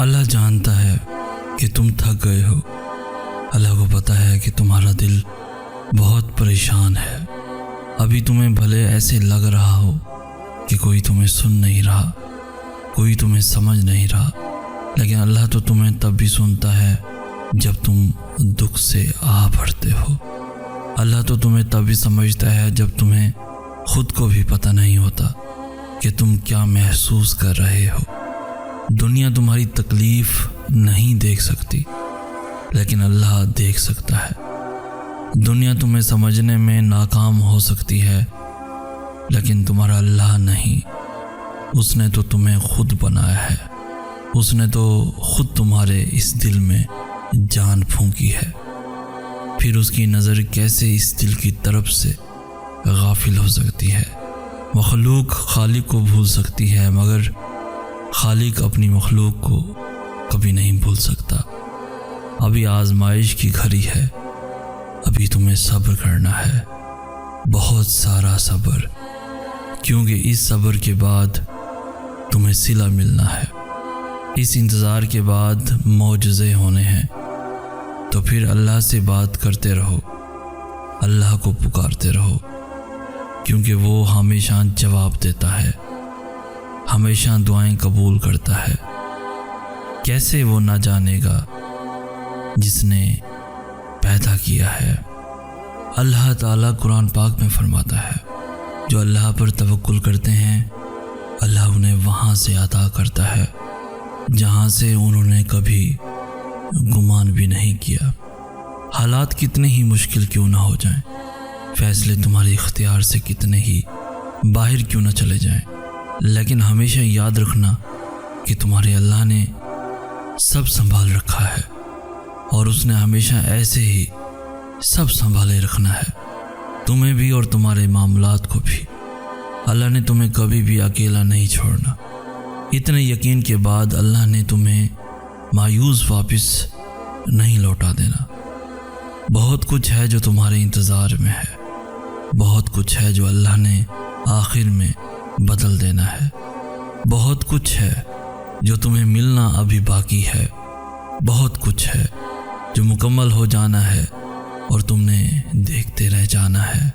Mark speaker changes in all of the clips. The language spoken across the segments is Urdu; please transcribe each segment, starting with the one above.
Speaker 1: اللہ جانتا ہے کہ تم تھک گئے ہو۔ اللہ کو پتہ ہے کہ تمہارا دل بہت پریشان ہے۔ ابھی تمہیں بھلے ایسے لگ رہا ہو کہ کوئی تمہیں سن نہیں رہا، کوئی تمہیں سمجھ نہیں رہا، لیکن اللہ تو تمہیں تب بھی سنتا ہے جب تم دکھ سے آہ بھرتے ہو۔ اللہ تو تمہیں تب بھی سمجھتا ہے جب تمہیں خود کو بھی پتہ نہیں ہوتا کہ تم کیا محسوس کر رہے ہو۔ دنیا تمہاری تکلیف نہیں دیکھ سکتی، لیکن اللہ دیکھ سکتا ہے۔ دنیا تمہیں سمجھنے میں ناکام ہو سکتی ہے، لیکن تمہارا اللہ نہیں۔ اس نے تو تمہیں خود بنایا ہے، اس نے تو خود تمہارے اس دل میں جان پھونکی ہے۔ پھر اس کی نظر کیسے اس دل کی طرف سے غافل ہو سکتی ہے؟ مخلوق خالق کو بھول سکتی ہے، مگر خالق اپنی مخلوق کو کبھی نہیں بھول سکتا۔ ابھی آزمائش کی گھڑی ہے، ابھی تمہیں صبر کرنا ہے، بہت سارا صبر، کیونکہ اس صبر کے بعد تمہیں صلہ ملنا ہے۔ اس انتظار کے بعد معجزے ہونے ہیں۔ تو پھر اللہ سے بات کرتے رہو، اللہ کو پکارتے رہو، کیونکہ وہ ہمیشہ جواب دیتا ہے، ہمیشہ دعائیں قبول کرتا ہے۔ کیسے وہ نہ جانے گا جس نے پیدا کیا ہے؟ اللہ تعالیٰ قرآن پاک میں فرماتا ہے، جو اللہ پر توکل کرتے ہیں اللہ انہیں وہاں سے عطا کرتا ہے جہاں سے انہوں نے کبھی گمان بھی نہیں کیا۔ حالات کتنے ہی مشکل کیوں نہ ہو جائیں، فیصلے تمہارے اختیار سے کتنے ہی باہر کیوں نہ چلے جائیں، لیکن ہمیشہ یاد رکھنا کہ تمہارے اللہ نے سب سنبھال رکھا ہے، اور اس نے ہمیشہ ایسے ہی سب سنبھالے رکھنا ہے، تمہیں بھی اور تمہارے معاملات کو بھی۔ اللہ نے تمہیں کبھی بھی اکیلا نہیں چھوڑنا۔ اتنے یقین کے بعد اللہ نے تمہیں مایوس واپس نہیں لوٹا دینا۔ بہت کچھ ہے جو تمہارے انتظار میں ہے، بہت کچھ ہے جو اللہ نے آخر میں بدل دینا ہے، بہت کچھ ہے جو تمہیں ملنا ابھی باقی ہے، بہت کچھ ہے جو مکمل ہو جانا ہے اور تم نے دیکھتے رہ جانا ہے۔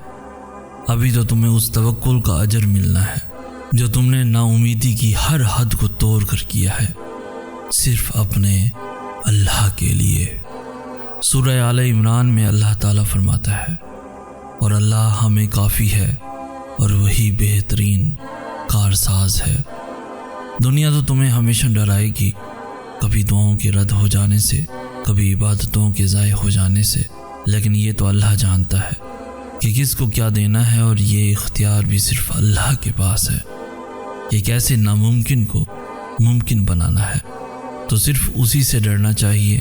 Speaker 1: ابھی تو تمہیں اس توکل کا اجر ملنا ہے جو تم نے نا امیدی کی ہر حد کو توڑ کر کیا ہے، صرف اپنے اللہ کے لیے۔ سورہ آل عمران میں اللہ تعالیٰ فرماتا ہے، اور اللہ ہمیں کافی ہے اور وہی بہترین کارساز ہے۔ دنیا تو تمہیں ہمیشہ ڈرائے گی، کبھی دعاؤں کے رد ہو جانے سے، کبھی عبادتوں کے ضائع ہو جانے سے، لیکن یہ تو اللہ جانتا ہے کہ کس کو کیا دینا ہے، اور یہ اختیار بھی صرف اللہ کے پاس ہے۔ ایک ایسے ناممکن کو ممکن بنانا ہے، تو صرف اسی سے ڈرنا چاہیے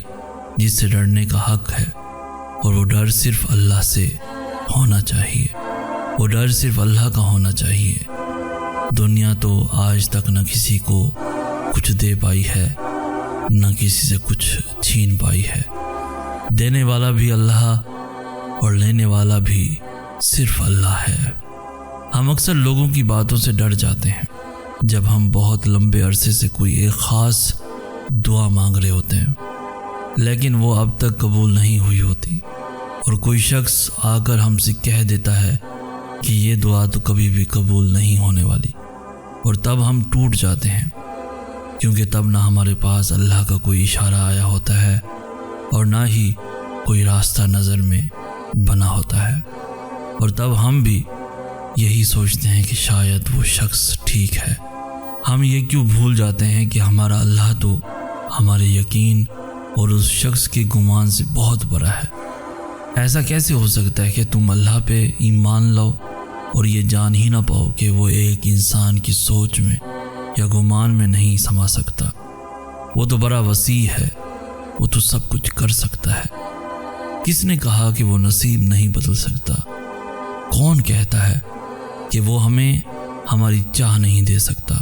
Speaker 1: جس سے ڈرنے کا حق ہے، اور وہ ڈر صرف اللہ سے ہونا چاہیے، وہ ڈر صرف اللہ کا ہونا چاہیے۔ دنیا تو آج تک نہ کسی کو کچھ دے پائی ہے، نہ کسی سے کچھ چھین پائی ہے۔ دینے والا بھی اللہ اور لینے والا بھی صرف اللہ ہے۔ ہم اکثر لوگوں کی باتوں سے ڈر جاتے ہیں جب ہم بہت لمبے عرصے سے کوئی ایک خاص دعا مانگ رہے ہوتے ہیں، لیکن وہ اب تک قبول نہیں ہوئی ہوتی، اور کوئی شخص آ کر ہم سے کہہ دیتا ہے کہ یہ دعا تو کبھی بھی قبول نہیں ہونے والی، اور تب ہم ٹوٹ جاتے ہیں، کیونکہ تب نہ ہمارے پاس اللہ کا کوئی اشارہ آیا ہوتا ہے اور نہ ہی کوئی راستہ نظر میں بنا ہوتا ہے، اور تب ہم بھی یہی سوچتے ہیں کہ شاید وہ شخص ٹھیک ہے۔ ہم یہ کیوں بھول جاتے ہیں کہ ہمارا اللہ تو ہمارے یقین اور اس شخص کے گمان سے بہت بڑا ہے۔ ایسا کیسے ہو سکتا ہے کہ تم اللہ پہ ایمان لاؤ اور یہ جان ہی نہ پاؤ کہ وہ ایک انسان کی سوچ میں یا گمان میں نہیں سما سکتا؟ وہ تو بڑا وسیع ہے، وہ تو سب کچھ کر سکتا ہے۔ کس نے کہا کہ وہ نصیب نہیں بدل سکتا؟ کون کہتا ہے کہ وہ ہمیں ہماری چاہ نہیں دے سکتا؟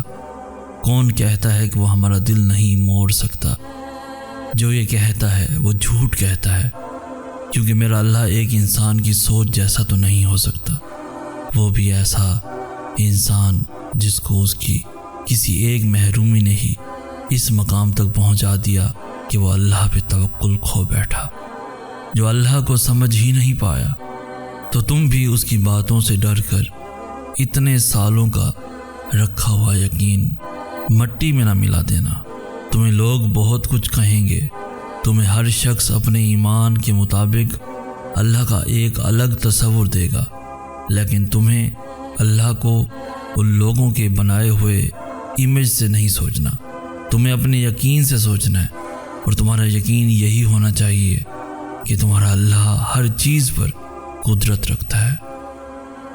Speaker 1: کون کہتا ہے کہ وہ ہمارا دل نہیں موڑ سکتا؟ جو یہ کہتا ہے وہ جھوٹ کہتا ہے، کیونکہ میرا اللہ ایک انسان کی سوچ جیسا تو نہیں ہو سکتا، وہ بھی ایسا انسان جس کو اس کی کسی ایک محرومی نے ہی اس مقام تک پہنچا دیا کہ وہ اللہ پہ توکل کھو بیٹھا، جو اللہ کو سمجھ ہی نہیں پایا۔ تو تم بھی اس کی باتوں سے ڈر کر اتنے سالوں کا رکھا ہوا یقین مٹی میں نہ ملا دینا۔ تمہیں لوگ بہت کچھ کہیں گے، تمہیں ہر شخص اپنے ایمان کے مطابق اللہ کا ایک الگ تصور دے گا، لیکن تمہیں اللہ کو ان لوگوں کے بنائے ہوئے امیج سے نہیں سوچنا، تمہیں اپنے یقین سے سوچنا ہے، اور تمہارا یقین یہی ہونا چاہیے کہ تمہارا اللہ ہر چیز پر قدرت رکھتا ہے۔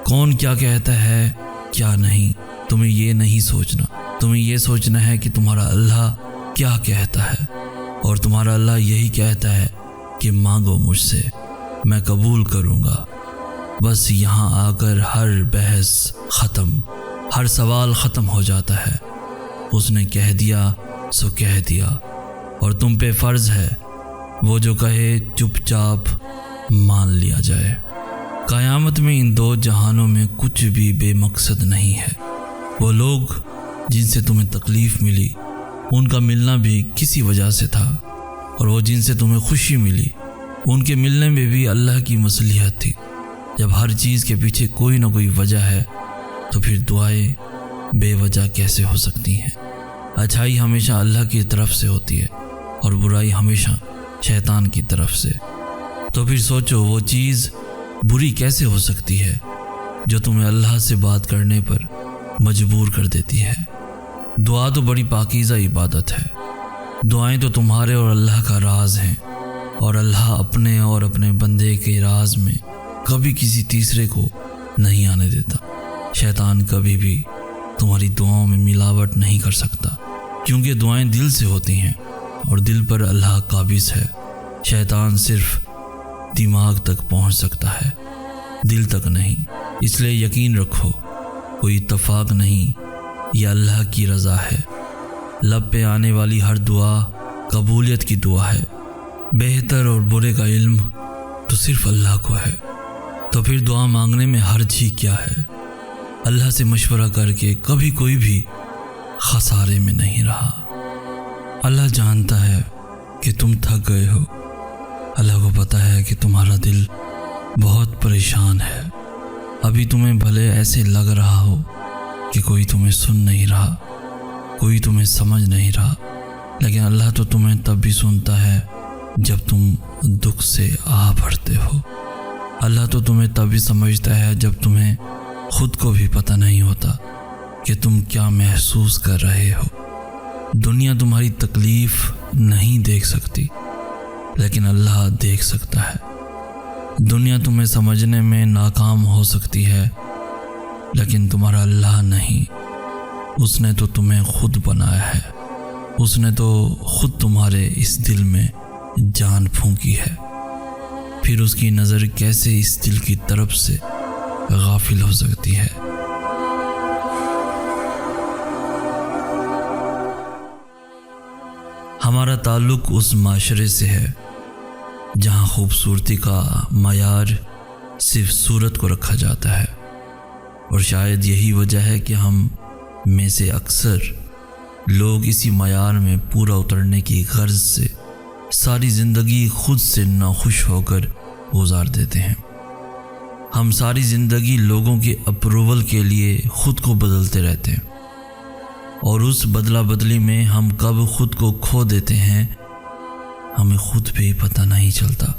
Speaker 1: کون کیا کہتا ہے کیا نہیں، تمہیں یہ نہیں سوچنا، تمہیں یہ سوچنا ہے کہ تمہارا اللہ کیا کہتا ہے، اور تمہارا اللہ یہی کہتا ہے کہ مانگو مجھ سے، میں قبول کروں گا۔ بس یہاں آ کر ہر بحث ختم، ہر سوال ختم ہو جاتا ہے۔ اس نے کہہ دیا سو کہہ دیا، اور تم پہ فرض ہے وہ جو کہے چپ چاپ مان لیا جائے۔ قیامت میں ان دو جہانوں میں کچھ بھی بے مقصد نہیں ہے۔ وہ لوگ جن سے تمہیں تکلیف ملی ان کا ملنا بھی کسی وجہ سے تھا، اور وہ جن سے تمہیں خوشی ملی ان کے ملنے میں بھی اللہ کی مصلحت تھی۔ جب ہر چیز کے پیچھے کوئی نہ کوئی وجہ ہے تو پھر دعائیں بے وجہ کیسے ہو سکتی ہیں؟ اچھائی ہمیشہ اللہ کی طرف سے ہوتی ہے اور برائی ہمیشہ شیطان کی طرف سے۔ تو پھر سوچو وہ چیز بری کیسے ہو سکتی ہے جو تمہیں اللہ سے بات کرنے پر مجبور کر دیتی ہے۔ دعا تو بڑی پاکیزہ عبادت ہے۔ دعائیں تو تمہارے اور اللہ کا راز ہیں، اور اللہ اپنے اور اپنے بندے کے راز میں کبھی کسی تیسرے کو نہیں آنے دیتا۔ شیطان کبھی بھی تمہاری دعاؤں میں ملاوٹ نہیں کر سکتا، کیونکہ دعائیں دل سے ہوتی ہیں اور دل پر اللہ قابض ہے۔ شیطان صرف دماغ تک پہنچ سکتا ہے، دل تک نہیں۔ اس لیے یقین رکھو کوئی اتفاق نہیں، یہ اللہ کی رضا ہے۔ لب پہ آنے والی ہر دعا قبولیت کی دعا ہے۔ بہتر اور برے کا علم تو صرف اللہ کو ہے۔ تو پھر دعا مانگنے میں حرج ہی کیا ہے؟ اللہ سے مشورہ کر کے کبھی کوئی بھی خسارے میں نہیں رہا۔ اللہ جانتا ہے کہ تم تھک گئے ہو، اللہ کو پتہ ہے کہ تمہارا دل بہت پریشان ہے۔ ابھی تمہیں بھلے ایسے لگ رہا ہو کہ کوئی تمہیں سن نہیں رہا، کوئی تمہیں سمجھ نہیں رہا، لیکن اللہ تو تمہیں تب بھی سنتا ہے جب تم دکھ سے آہ بھرتے ہو۔ اللہ تو تمہیں تب بھی سمجھتا ہے جب تمہیں خود کو بھی پتہ نہیں ہوتا کہ تم کیا محسوس کر رہے ہو۔ دنیا تمہاری تکلیف نہیں دیکھ سکتی، لیکن اللہ دیکھ سکتا ہے۔ دنیا تمہیں سمجھنے میں ناکام ہو سکتی ہے، لیکن تمہارا اللہ نہیں۔ اس نے تو تمہیں خود بنایا ہے، اس نے تو خود تمہارے اس دل میں جان پھونکی ہے، پھر اس کی نظر کیسے اس دل کی طرف سے غافل ہو سکتی ہے؟ ہمارا تعلق اس معاشرے سے ہے جہاں خوبصورتی کا معیار صرف صورت کو رکھا جاتا ہے، اور شاید یہی وجہ ہے کہ ہم میں سے اکثر لوگ اسی معیار میں پورا اترنے کی غرض سے ساری زندگی خود سے ناخوش ہو کر گزار دیتے ہیں۔ ہم ساری زندگی لوگوں کے اپروول کے لیے خود کو بدلتے رہتے ہیں، اور اس بدلا بدلی میں ہم کب خود کو کھو دیتے ہیں ہمیں خود بھی پتہ نہیں چلتا۔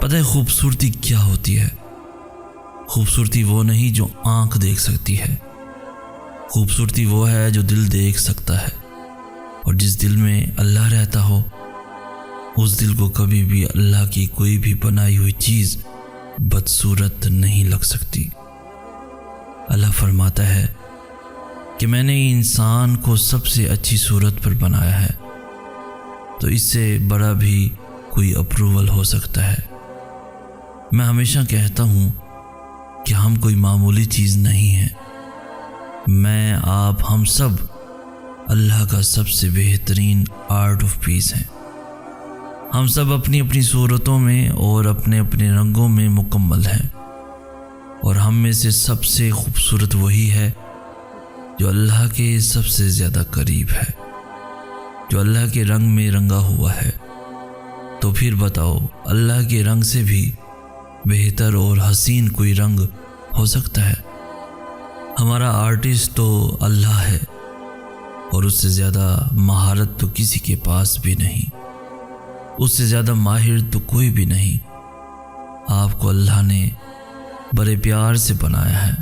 Speaker 1: پتہ ہے خوبصورتی کیا ہوتی ہے؟ خوبصورتی وہ نہیں جو آنکھ دیکھ سکتی ہے، خوبصورتی وہ ہے جو دل دیکھ سکتا ہے، اور جس دل میں اللہ رہتا ہو اس دل کو کبھی بھی اللہ کی کوئی بھی بنائی ہوئی چیز بدصورت نہیں لگ سکتی۔ اللہ فرماتا ہے کہ میں نے انسان کو سب سے اچھی صورت پر بنایا ہے، تو اس سے بڑا بھی کوئی اپروول ہو سکتا ہے۔ میں ہمیشہ کہتا ہوں کہ ہم کوئی معمولی چیز نہیں ہیں۔ میں آپ ہم سب اللہ کا سب سے بہترین آرٹ آف پیس ہیں۔ ہم سب اپنی اپنی صورتوں میں اور اپنے اپنے رنگوں میں مکمل ہیں، اور ہم میں سے سب سے خوبصورت وہی ہے جو اللہ کے سب سے زیادہ قریب ہے۔ جو اللہ کے رنگ میں رنگا ہوا ہے، تو پھر بتاؤ اللہ کے رنگ سے بھی بہتر اور حسین کوئی رنگ ہو سکتا ہے؟ ہمارا آرٹسٹ تو اللہ ہے، اور اس سے زیادہ مہارت تو کسی کے پاس بھی نہیں، اس سے زیادہ ماہر تو کوئی بھی نہیں۔ آپ کو اللہ نے بڑے پیار سے بنایا ہے،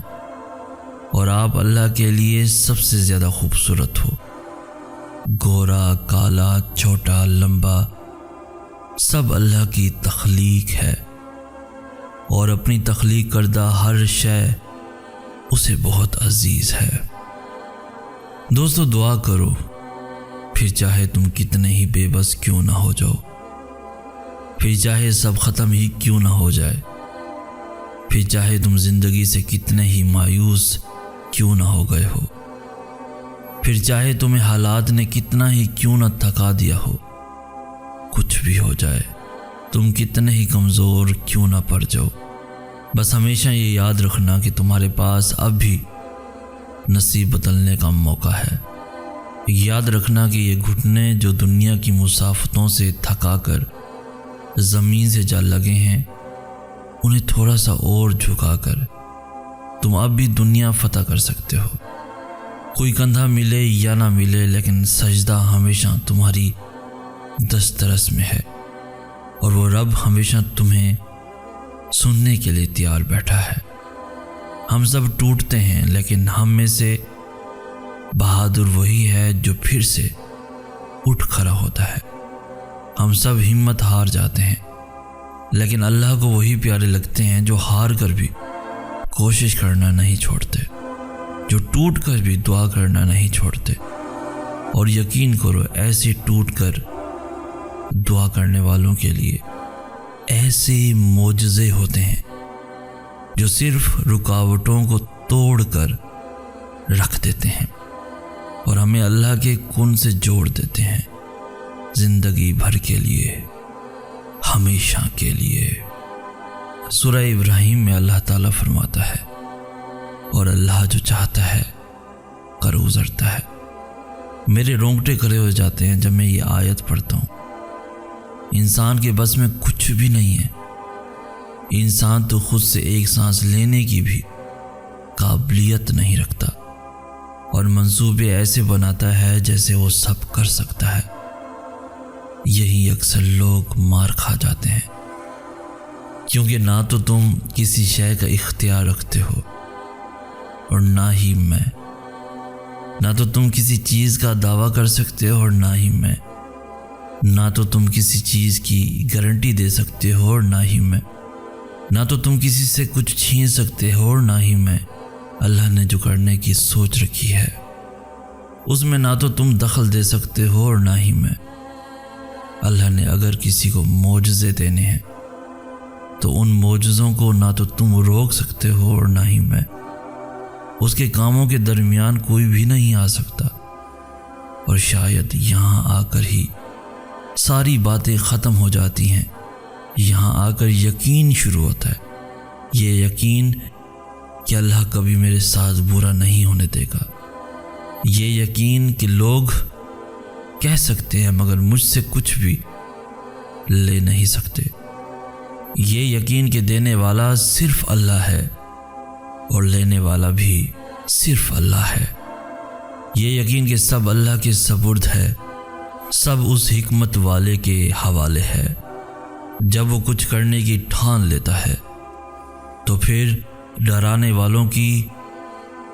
Speaker 1: اور آپ اللہ کے لیے سب سے زیادہ خوبصورت ہو۔ گورا، کالا، چھوٹا، لمبا، سب اللہ کی تخلیق ہے، اور اپنی تخلیق کردہ ہر شے اسے بہت عزیز ہے۔ دوستو دعا کرو، پھر چاہے تم کتنے ہی بے بس کیوں نہ ہو جاؤ، پھر چاہے سب ختم ہی کیوں نہ ہو جائے، پھر چاہے تم زندگی سے کتنے ہی مایوس کیوں نہ ہو گئے ہو، پھر چاہے تمہیں حالات نے کتنا ہی کیوں نہ تھکا دیا ہو، کچھ بھی ہو جائے، تم کتنے ہی کمزور کیوں نہ پڑ جاؤ، بس ہمیشہ یہ یاد رکھنا کہ تمہارے پاس اب بھی نصیب بدلنے کا موقع ہے۔ یاد رکھنا کہ یہ گھٹنے جو دنیا کی مسافتوں سے تھکا کر زمین سے جا لگے ہیں، انہیں تھوڑا سا اور جھکا کر تم اب بھی دنیا فتح کر سکتے ہو۔ کوئی کندھا ملے یا نہ ملے، لیکن سجدہ ہمیشہ تمہاری دسترس میں ہے، اور وہ رب ہمیشہ تمہیں سننے کے لیے تیار بیٹھا ہے۔ ہم سب ٹوٹتے ہیں، لیکن ہم میں سے بہادر وہی ہے جو پھر سے اٹھ کھڑا ہوتا ہے۔ ہم سب ہمت ہار جاتے ہیں، لیکن اللہ کو وہی پیارے لگتے ہیں جو ہار کر بھی کوشش کرنا نہیں چھوڑتے، جو ٹوٹ کر بھی دعا کرنا نہیں چھوڑتے۔ اور یقین کرو، ایسے ٹوٹ کر دعا کرنے والوں کے لیے ایسے معجزے ہوتے ہیں جو صرف رکاوٹوں کو توڑ کر رکھ دیتے ہیں اور ہمیں اللہ کے کن سے جوڑ دیتے ہیں، زندگی بھر کے لیے، ہمیشہ کے لیے۔ سورہ ابراہیم میں اللہ تعالیٰ فرماتا ہے، اور اللہ جو چاہتا ہے کر گزرتا ہے۔ میرے رونگٹے کھڑے ہو جاتے ہیں جب میں یہ آیت پڑھتا ہوں۔ انسان کے بس میں کچھ بھی نہیں ہے، انسان تو خود سے ایک سانس لینے کی بھی قابلیت نہیں رکھتا، اور منصوبے ایسے بناتا ہے جیسے وہ سب کر سکتا ہے۔ یہی اکثر لوگ مار کھا جاتے ہیں، کیونکہ نہ تو تم کسی شے کا اختیار رکھتے ہو، اور نہ ہی میں، نہ تو تم کسی چیز کا دعویٰ کر سکتے ہو اور نہ ہی میں، نہ تو تم کسی چیز کی گارنٹی دے سکتے ہو اور نہ ہی میں، نہ تو تم کسی سے کچھ چھین سکتے ہو اور نہ ہی میں۔ اللہ نے جو کرنے کی سوچ رکھی ہے اس میں نہ تو تم دخل دے سکتے ہو اور نہ ہی میں۔ اللہ نے اگر کسی کو معجزے دینے ہیں تو ان معجزوں کو نہ تو تم روک سکتے ہو اور نہ ہی میں۔ اس کے کاموں کے درمیان کوئی بھی نہیں آ سکتا، اور شاید یہاں آ کر ہی ساری باتیں ختم ہو جاتی ہیں۔ یہاں آ کر یقین شروع ہوتا ہے، یہ یقین کہ اللہ کبھی میرے ساتھ برا نہیں ہونے دے گا، یہ یقین کہ لوگ کہہ سکتے ہیں مگر مجھ سے کچھ بھی لے نہیں سکتے، یہ یقین کہ دینے والا صرف اللہ ہے اور لینے والا بھی صرف اللہ ہے، یہ یقین کہ سب اللہ کے سپرد ہے، سب اس حکمت والے کے حوالے ہے۔ جب وہ کچھ کرنے کی ٹھان لیتا ہے تو پھر ڈرانے والوں کی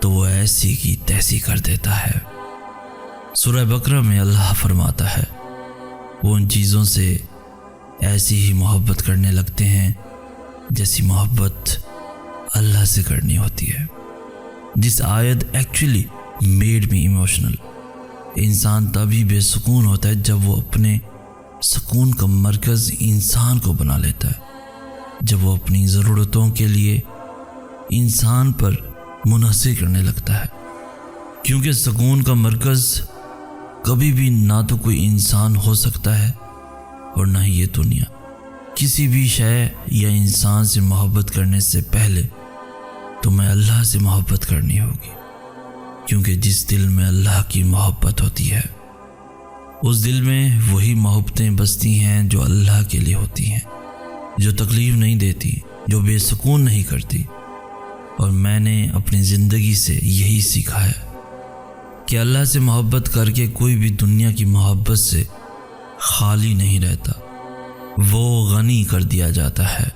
Speaker 1: تو وہ ایسی کی تیسی کر دیتا ہے۔ سورہ بقرہ میں اللہ فرماتا ہے، وہ ان چیزوں سے ایسی ہی محبت کرنے لگتے ہیں جیسی محبت اللہ سے کرنی ہوتی ہے۔ دس آیت ایکچولی میڈ می ایموشنل۔ انسان تبھی بے سکون ہوتا ہے جب وہ اپنے سکون کا مرکز انسان کو بنا لیتا ہے، جب وہ اپنی ضرورتوں کے لیے انسان پر منحصر کرنے لگتا ہے، کیونکہ سکون کا مرکز کبھی بھی نہ تو کوئی انسان ہو سکتا ہے اور نہ ہی یہ دنیا۔ کسی بھی شے یا انسان سے محبت کرنے سے پہلے تمہیں اللہ سے محبت کرنی ہوگی، کیونکہ جس دل میں اللہ کی محبت ہوتی ہے اس دل میں وہی محبتیں بستی ہیں جو اللہ کے لیے ہوتی ہیں، جو تکلیف نہیں دیتی، جو بے سکون نہیں کرتی۔ اور میں نے اپنی زندگی سے یہی سیکھا ہے کہ اللہ سے محبت کر کے کوئی بھی دنیا کی محبت سے خالی نہیں رہتا۔ وہ غنی کر دیا جاتا ہے،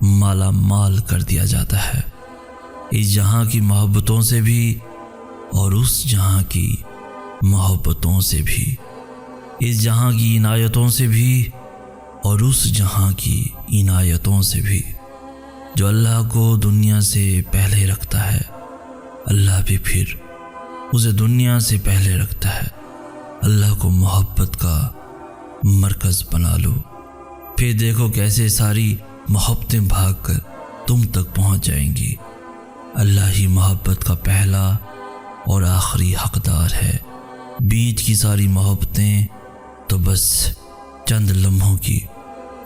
Speaker 1: مالا مال کر دیا جاتا ہے، اس جہاں کی محبتوں سے بھی اور اس جہاں کی محبتوں سے بھی، اس جہاں کی عنایتوں سے بھی اور اس جہاں کی عنایتوں سے بھی۔ جو اللہ کو دنیا سے پہلے رکھتا ہے، اللہ بھی پھر اسے دنیا سے پہلے رکھتا ہے۔ اللہ کو محبت کا مرکز بنا لو، پھر دیکھو کیسے ساری محبتیں بھاگ کر تم تک پہنچ جائیں گی۔ اللہ ہی محبت کا پہلا اور آخری حقدار ہے، بیچ کی ساری محبتیں تو بس چند لمحوں کی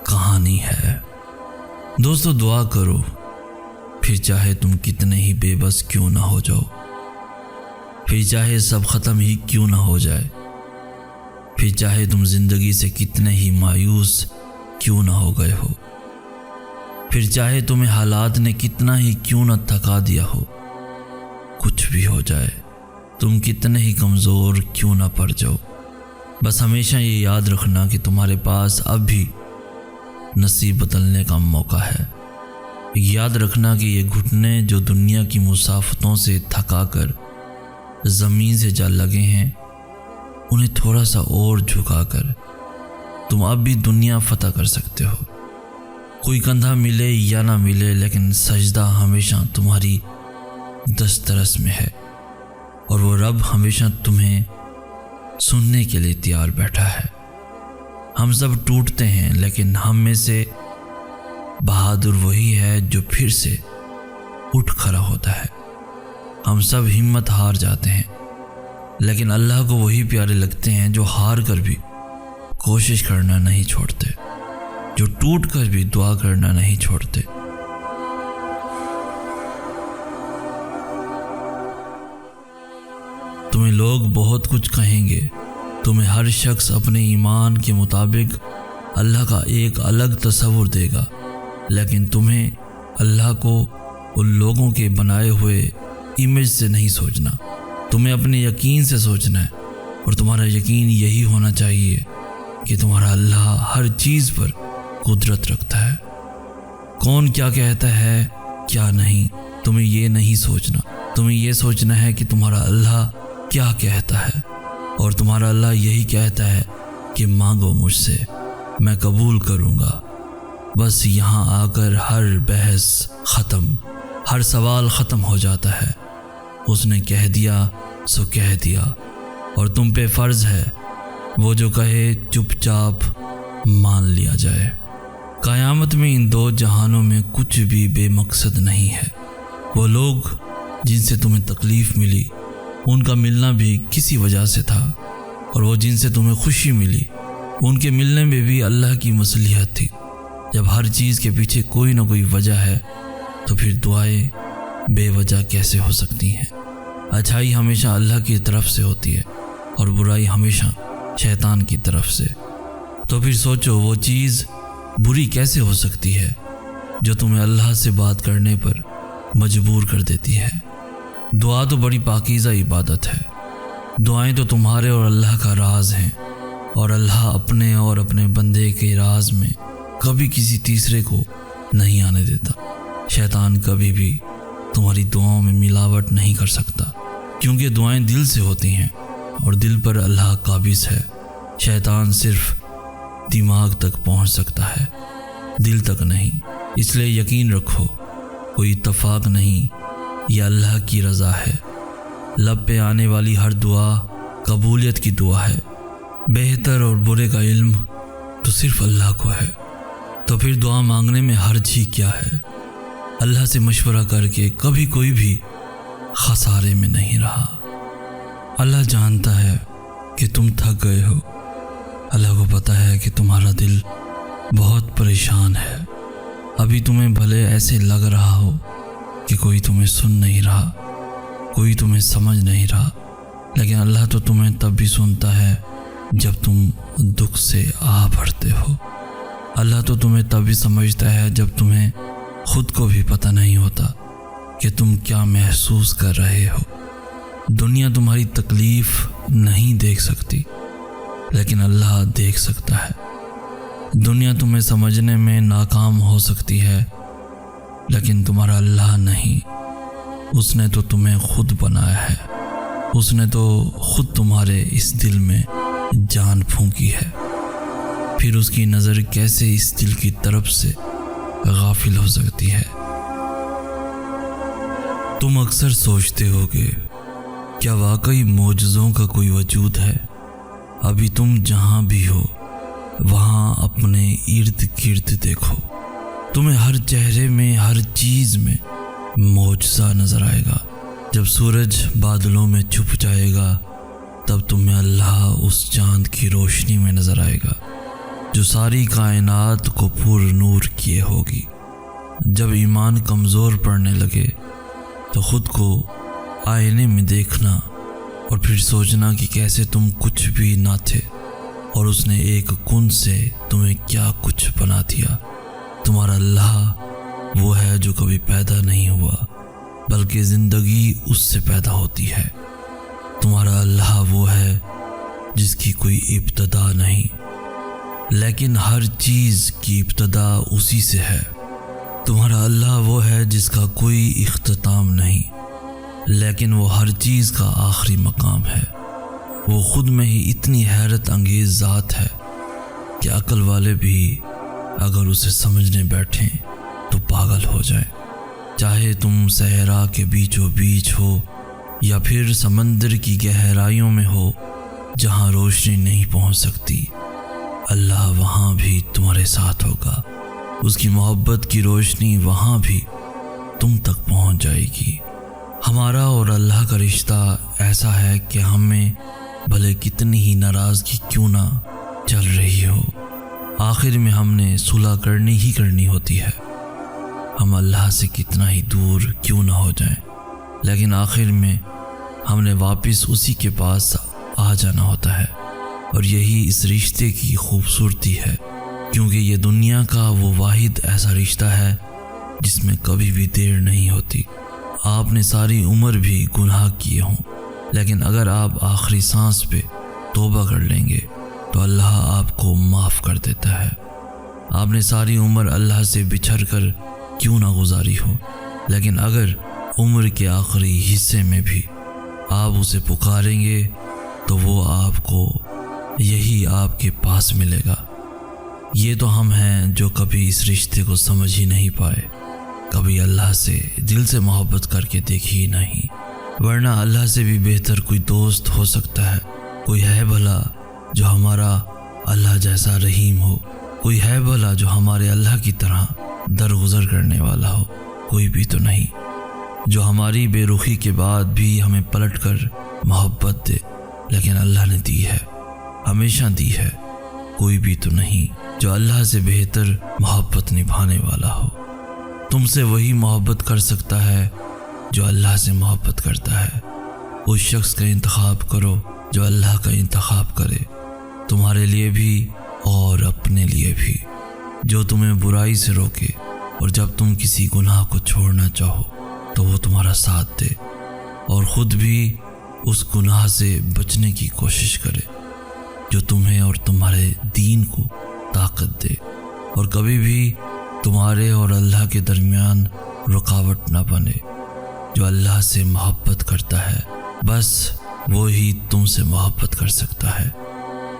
Speaker 1: کہانی ہے۔ دوستو دعا کرو، پھر چاہے تم کتنے ہی بے بس کیوں نہ ہو جاؤ، پھر چاہے سب ختم ہی کیوں نہ ہو جائے، پھر چاہے تم زندگی سے کتنے ہی مایوس کیوں نہ ہو گئے ہو، پھر چاہے تمہیں حالات نے کتنا ہی کیوں نہ تھکا دیا ہو، کچھ بھی ہو جائے، تم کتنے ہی کمزور کیوں نہ پڑ جاؤ، بس ہمیشہ یہ یاد رکھنا کہ تمہارے پاس اب بھی نصیب بدلنے کا موقع ہے۔ یاد رکھنا کہ یہ گھٹنے جو دنیا کی مسافتوں سے تھکا کر زمین سے جا لگے ہیں، انہیں تھوڑا سا اور جھکا کر تم اب بھی دنیا فتح کر سکتے ہو۔ کوئی کندھا ملے یا نہ ملے، لیکن سجدہ ہمیشہ تمہاری دسترس میں ہے، اور وہ رب ہمیشہ تمہیں سننے کے لیے تیار بیٹھا ہے۔ ہم سب ٹوٹتے ہیں، لیکن ہم میں سے بہادر وہی ہے جو پھر سے اٹھ کھڑا ہوتا ہے۔ ہم سب ہمت ہار جاتے ہیں، لیکن اللہ کو وہی پیارے لگتے ہیں جو ہار کر بھی کوشش کرنا نہیں چھوڑتے، جو ٹوٹ کر بھی دعا کرنا نہیں چھوڑتے۔ تمہیں لوگ بہت کچھ کہیں گے، تمہیں ہر شخص اپنے ایمان کے مطابق اللہ کا ایک الگ تصور دے گا، لیکن تمہیں اللہ کو ان لوگوں کے بنائے ہوئے امیج سے نہیں سوچنا، تمہیں اپنے یقین سے سوچنا ہے، اور تمہارا یقین یہی ہونا چاہیے کہ تمہارا اللہ ہر چیز پر قدرت رکھتا ہے۔ کون کیا کہتا ہے کیا نہیں، تمہیں یہ نہیں سوچنا، تمہیں یہ سوچنا ہے کہ تمہارا اللہ کیا کہتا ہے، اور تمہارا اللہ یہی کہتا ہے کہ مانگو مجھ سے، میں قبول کروں گا۔ بس یہاں آ کر ہر بحث ختم، ہر سوال ختم ہو جاتا ہے۔ اس نے کہہ دیا سو کہہ دیا، اور تم پہ فرض ہے وہ جو کہے چپ چاپ مان لیا جائے۔ قیامت میں ان دو جہانوں میں کچھ بھی بے مقصد نہیں ہے۔ وہ لوگ جن سے تمہیں تکلیف ملی، ان کا ملنا بھی کسی وجہ سے تھا، اور وہ جن سے تمہیں خوشی ملی، ان کے ملنے میں بھی اللہ کی مصلحت تھی۔ جب ہر چیز کے پیچھے کوئی نہ کوئی وجہ ہے، تو پھر دعائیں بے وجہ کیسے ہو سکتی ہیں؟ اچھائی ہمیشہ اللہ کی طرف سے ہوتی ہے، اور برائی ہمیشہ شیطان کی طرف سے۔ تو پھر سوچو وہ چیز بری کیسے ہو سکتی ہے جو تمہیں اللہ سے بات کرنے پر مجبور کر دیتی ہے۔ دعا تو بڑی پاکیزہ عبادت ہے۔ دعائیں تو تمہارے اور اللہ کا راز ہیں، اور اللہ اپنے اور اپنے بندے کے راز میں کبھی کسی تیسرے کو نہیں آنے دیتا۔ شیطان کبھی بھی تمہاری دعاؤں میں ملاوٹ نہیں کر سکتا، کیونکہ دعائیں دل سے ہوتی ہیں، اور دل پر اللہ قابض ہے۔ شیطان صرف دماغ تک پہنچ سکتا ہے، دل تک نہیں۔ اس لیے یقین رکھو، کوئی اتفاق نہیں، یہ اللہ کی رضا ہے۔ لب پہ آنے والی ہر دعا قبولیت کی دعا ہے۔ بہتر اور برے کا علم تو صرف اللہ کو ہے، تو پھر دعا مانگنے میں حرج ہی کیا ہے؟ اللہ سے مشورہ کر کے کبھی کوئی بھی خسارے میں نہیں رہا۔ اللہ جانتا ہے کہ تم تھک گئے ہو، اللہ کو پتہ ہے کہ تمہارا دل بہت پریشان ہے۔ ابھی تمہیں بھلے ایسے لگ رہا ہو کہ کوئی تمہیں سن نہیں رہا، کوئی تمہیں سمجھ نہیں رہا، لیکن اللہ تو تمہیں تب بھی سنتا ہے جب تم دکھ سے آہ بھرتے ہو۔ اللہ تو تمہیں تبھی سمجھتا ہے جب تمہیں خود کو بھی پتہ نہیں ہوتا کہ تم کیا محسوس کر رہے ہو۔ دنیا تمہاری تکلیف نہیں دیکھ سکتی، لیکن اللہ دیکھ سکتا ہے۔ دنیا تمہیں سمجھنے میں ناکام ہو سکتی ہے، لیکن تمہارا اللہ نہیں۔ اس نے تو تمہیں خود بنایا ہے، اس نے تو خود تمہارے اس دل میں جان پھونکی ہے۔ پھر اس کی نظر کیسے اس دل کی طرف سے غافل ہو سکتی ہے؟ تم اکثر سوچتے ہو کہ کیا واقعی معجزوں کا کوئی وجود ہے؟ ابھی تم جہاں بھی ہو وہاں اپنے ارد گرد دیکھو، تمہیں ہر چہرے میں، ہر چیز میں معجزہ نظر آئے گا۔ جب سورج بادلوں میں چھپ جائے گا تب تمہیں اللہ اس چاند کی روشنی میں نظر آئے گا جو ساری کائنات کو پر نور کیے ہوگی۔ جب ایمان کمزور پڑنے لگے تو خود کو آئینے میں دیکھنا اور پھر سوچنا کہ کیسے تم کچھ بھی نہ تھے اور اس نے ایک کن سے تمہیں کیا کچھ بنا دیا۔ تمہارا اللہ وہ ہے جو کبھی پیدا نہیں ہوا بلکہ زندگی اس سے پیدا ہوتی ہے۔ تمہارا اللہ وہ ہے جس کی کوئی ابتدا نہیں، لیکن ہر چیز کی ابتدا اسی سے ہے۔ تمہارا اللہ وہ ہے جس کا کوئی اختتام نہیں، لیکن وہ ہر چیز کا آخری مقام ہے۔ وہ خود میں ہی اتنی حیرت انگیز ذات ہے کہ عقل والے بھی اگر اسے سمجھنے بیٹھیں تو پاگل ہو جائیں۔ چاہے تم صحرا کے بیچوں بیچ ہو یا پھر سمندر کی گہرائیوں میں ہو جہاں روشنی نہیں پہنچ سکتی، اللہ وہاں بھی تمہارے ساتھ ہوگا۔ اس کی محبت کی روشنی وہاں بھی تم تک پہنچ جائے گی۔ ہمارا اور اللہ کا رشتہ ایسا ہے کہ ہمیں بھلے کتنی ہی ناراضگی کیوں نہ چل رہی ہو، آخر میں ہم نے صلح کرنی ہوتی ہے۔ ہم اللہ سے کتنا ہی دور کیوں نہ ہو جائیں، لیکن آخر میں ہم نے واپس اسی کے پاس آ جانا ہوتا ہے۔ اور یہی اس رشتے کی خوبصورتی ہے، کیونکہ یہ دنیا کا وہ واحد ایسا رشتہ ہے جس میں کبھی بھی دیر نہیں ہوتی۔ آپ نے ساری عمر بھی گناہ کیے ہوں، لیکن اگر آپ آخری سانس پہ توبہ کر لیں گے تو اللہ آپ کو معاف کر دیتا ہے۔ آپ نے ساری عمر اللہ سے بچھڑ کر کیوں نہ گزاری ہو، لیکن اگر عمر کے آخری حصے میں بھی آپ اسے پکاریں گے تو وہ آپ کو یہی آپ کے پاس ملے گا۔ یہ تو ہم ہیں جو کبھی اس رشتے کو سمجھ ہی نہیں پائے، کبھی اللہ سے دل سے محبت کر کے دیکھی ہی نہیں، ورنہ اللہ سے بھی بہتر کوئی دوست ہو سکتا ہے؟ کوئی ہے بھلا جو ہمارا اللہ جیسا رحیم ہو؟ کوئی ہے بھلا جو ہمارے اللہ کی طرح درگزر کرنے والا ہو؟ کوئی بھی تو نہیں۔ جو ہماری بے رخی کے بعد بھی ہمیں پلٹ کر محبت دے، لیکن اللہ نے دی ہے، ہمیشہ دی ہے۔ کوئی بھی تو نہیں جو اللہ سے بہتر محبت نبھانے والا ہو۔ تم سے وہی محبت کر سکتا ہے جو اللہ سے محبت کرتا ہے۔ اس شخص کا انتخاب کرو جو اللہ کا انتخاب کرے، تمہارے لیے بھی اور اپنے لیے بھی، جو تمہیں برائی سے روکے اور جب تم کسی گناہ کو چھوڑنا چاہو تو وہ تمہارا ساتھ دے اور خود بھی اس گناہ سے بچنے کی کوشش کرے جو تمہیں اور تمہارے دین کو طاقت دے اور کبھی بھی تمہارے اور اللہ کے درمیان رکاوٹ نہ بنے۔ جو اللہ سے محبت کرتا ہے بس وہی تم سے محبت کر سکتا ہے۔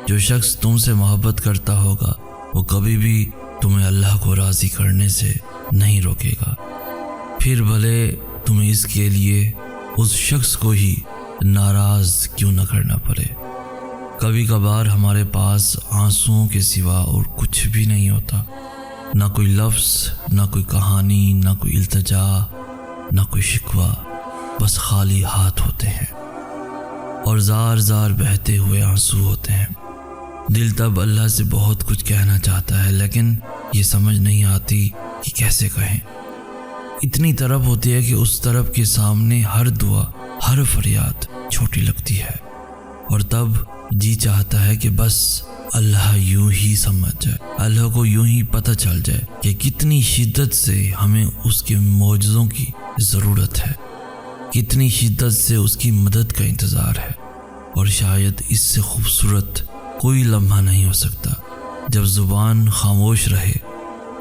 Speaker 1: جو شخص تم سے محبت کرتا ہوگا وہ کبھی بھی تمہیں اللہ کو راضی کرنے سے نہیں روکے گا، پھر بھلے تمہیں اس کے لیے اس شخص کو ہی ناراض کیوں نہ کرنا پڑے۔ کبھی کبھار ہمارے پاس آنسوؤں کے سوا اور کچھ بھی نہیں ہوتا، نہ کوئی لفظ، نہ کوئی کہانی، نہ کوئی التجا، نہ کوئی شکوہ، بس خالی ہاتھ ہوتے ہیں اور زار زار بہتے ہوئے آنسو ہوتے ہیں۔ دل تب اللہ سے بہت کچھ کہنا چاہتا ہے، لیکن یہ سمجھ نہیں آتی کہ کیسے کہیں۔ اتنی طرف ہوتی ہے کہ اس طرف کے سامنے ہر دعا، ہر فریاد چھوٹی لگتی ہے، اور تب جی چاہتا ہے کہ بس اللہ یوں ہی سمجھ جائے، اللہ کو یوں ہی پتہ چل جائے کہ کتنی شدت سے ہمیں اس کے معجزوں کی ضرورت ہے، کتنی شدت سے اس کی مدد کا انتظار ہے۔ اور شاید اس سے خوبصورت کوئی لمحہ نہیں ہو سکتا جب زبان خاموش رہے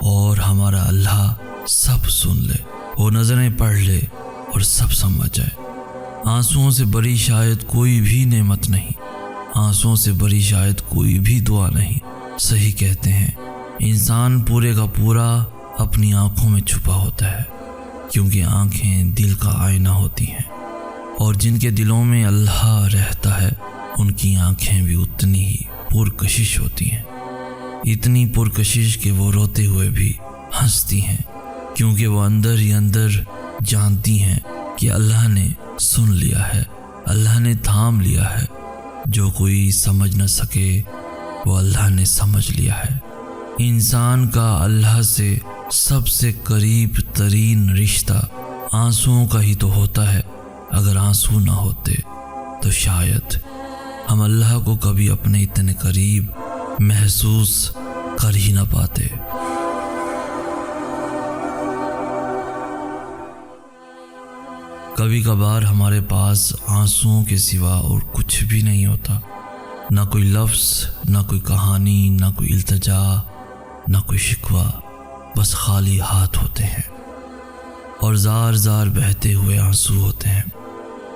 Speaker 1: اور ہمارا اللہ سب سن لے، وہ نظریں پڑھ لے اور سب سمجھ جائے۔ آنسوؤں سے بڑی شاید کوئی بھی نعمت نہیں، آنسوؤں سے بڑی شاید کوئی بھی دعا نہیں۔ صحیح کہتے ہیں، انسان پورے کا پورا اپنی آنکھوں میں چھپا ہوتا ہے، کیونکہ آنکھیں دل کا آئینہ ہوتی ہیں، اور جن کے دلوں میں اللہ رہتا ہے ان کی آنکھیں بھی اتنی ہی پرکشش ہوتی ہیں، اتنی پرکشش کہ وہ روتے ہوئے بھی ہنستی ہیں، کیونکہ وہ اندر ہی اندر جانتی ہیں کہ اللہ نے سن لیا ہے، اللہ نے تھام لیا ہے۔ جو کوئی سمجھ نہ سکے وہ اللہ نے سمجھ لیا ہے۔ انسان کا اللہ سے سب سے قریب ترین رشتہ آنسوؤں کا ہی تو ہوتا ہے۔ اگر آنسو نہ ہوتے تو شاید ہم اللہ کو کبھی اپنے اتنے قریب محسوس کر ہی نہ پاتے۔ کبھی کبھار ہمارے پاس آنسوؤں کے سوا اور کچھ بھی نہیں ہوتا، نہ کوئی لفظ، نہ کوئی کہانی، نہ کوئی التجا، نہ کوئی شکوہ، بس خالی ہاتھ ہوتے ہیں اور زار زار بہتے ہوئے آنسو ہوتے ہیں۔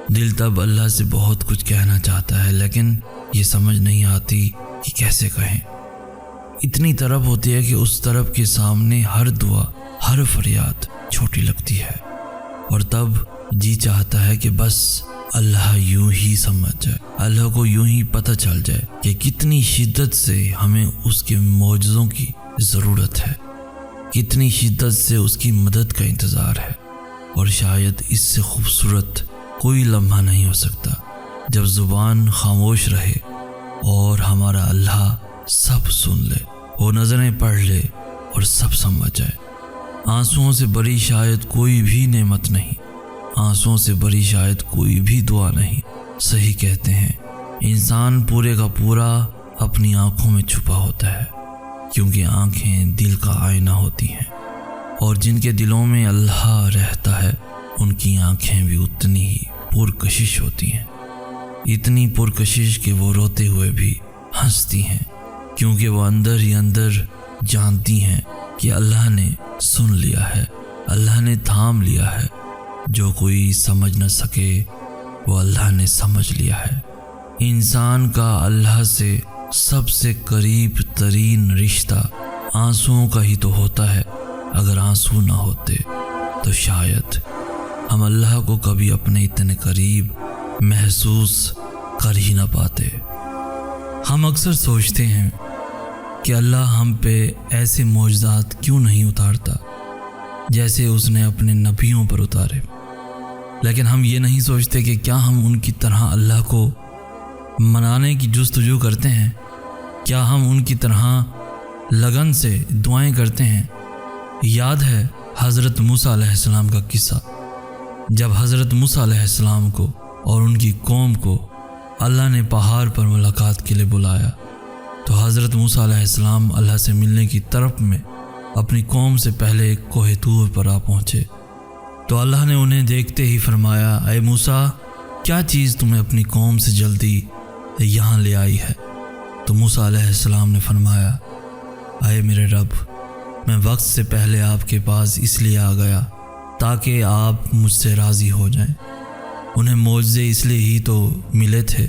Speaker 1: دل تب اللہ سے بہت کچھ کہنا چاہتا ہے، لیکن یہ سمجھ نہیں آتی کہ کیسے کہیں۔ اتنی طرف ہوتی ہے کہ اس طرف کے سامنے ہر دعا، ہر فریاد چھوٹی لگتی ہے، اور تب جی چاہتا ہے کہ بس اللہ یوں ہی سمجھ جائے، اللہ کو یوں ہی پتہ چل جائے کہ کتنی شدت سے ہمیں اس کے معجزوں کی ضرورت ہے، کتنی شدت سے اس کی مدد کا انتظار ہے۔ اور شاید اس سے خوبصورت کوئی لمحہ نہیں ہو سکتا جب زبان خاموش رہے اور ہمارا اللہ سب سن لے، وہ نظریں پڑھ لے اور سب سمجھ جائے۔ آنسوؤں سے بڑی شاید کوئی بھی نعمت نہیں، آنسوؤں سے بڑی شاید کوئی بھی دعا نہیں۔ صحیح کہتے ہیں، انسان پورے کا پورا اپنی آنکھوں میں چھپا ہوتا ہے، کیونکہ آنکھیں دل کا آئینہ ہوتی ہیں، اور جن کے دلوں میں اللہ رہتا ہے ان کی آنکھیں بھی اتنی ہی پرکشش ہوتی ہیں، اتنی پرکشش کہ وہ روتے ہوئے بھی ہنستی ہیں، کیونکہ وہ اندر ہی اندر جانتی ہیں کہ اللہ نے سن لیا ہے، اللہ نے تھام لیا ہے۔ جو کوئی سمجھ نہ سکے وہ اللہ نے سمجھ لیا ہے۔ انسان کا اللہ سے سب سے قریب ترین رشتہ آنسوؤں کا ہی تو ہوتا ہے۔ اگر آنسو نہ ہوتے تو شاید ہم اللہ کو کبھی اپنے اتنے قریب محسوس کر ہی نہ پاتے۔ ہم اکثر سوچتے ہیں کہ اللہ ہم پہ ایسے معجزات کیوں نہیں اتارتا جیسے اس نے اپنے نبیوں پر اتارے، لیکن ہم یہ نہیں سوچتے کہ کیا ہم ان کی طرح اللہ کو منانے کی جستجو کرتے ہیں؟ کیا ہم ان کی طرح لگن سے دعائیں کرتے ہیں؟ یاد ہے حضرت موسیٰ علیہ السلام کا قصہ، جب حضرت موسیٰ علیہ السلام کو اور ان کی قوم کو اللہ نے پہاڑ پر ملاقات کے لیے بلایا، تو حضرت موسیٰ علیہ السلام اللہ سے ملنے کی طرف میں اپنی قوم سے پہلے ایک کوہ طور پر آ پہنچے، تو اللہ نے انہیں دیکھتے ہی فرمایا، اے موسیٰ، کیا چیز تمہیں اپنی قوم سے جلدی یہاں لے آئی ہے؟ تو موسیٰ علیہ السلام نے فرمایا، اے میرے رب، میں وقت سے پہلے آپ کے پاس اس لیے آ گیا تاکہ آپ مجھ سے راضی ہو جائیں۔ انہیں معجزے اس لیے ہی تو ملے تھے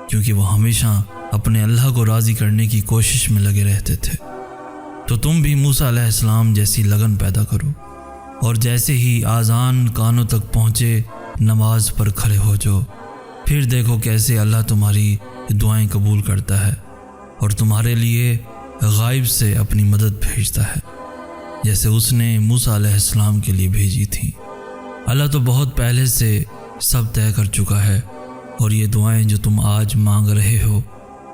Speaker 1: کیونکہ وہ ہمیشہ اپنے اللہ کو راضی کرنے کی کوشش میں لگے رہتے تھے۔ تو تم بھی موسیٰ علیہ السلام جیسی لگن پیدا کرو، اور جیسے ہی آذان کانوں تک پہنچے نماز پر کھڑے ہو جاؤ، پھر دیکھو کیسے اللہ تمہاری دعائیں قبول کرتا ہے اور تمہارے لیے غائب سے اپنی مدد بھیجتا ہے، جیسے اس نے موسیٰ علیہ السلام کے لیے بھیجی تھی۔ اللہ تو بہت پہلے سے سب طے کر چکا ہے، اور یہ دعائیں جو تم آج مانگ رہے ہو،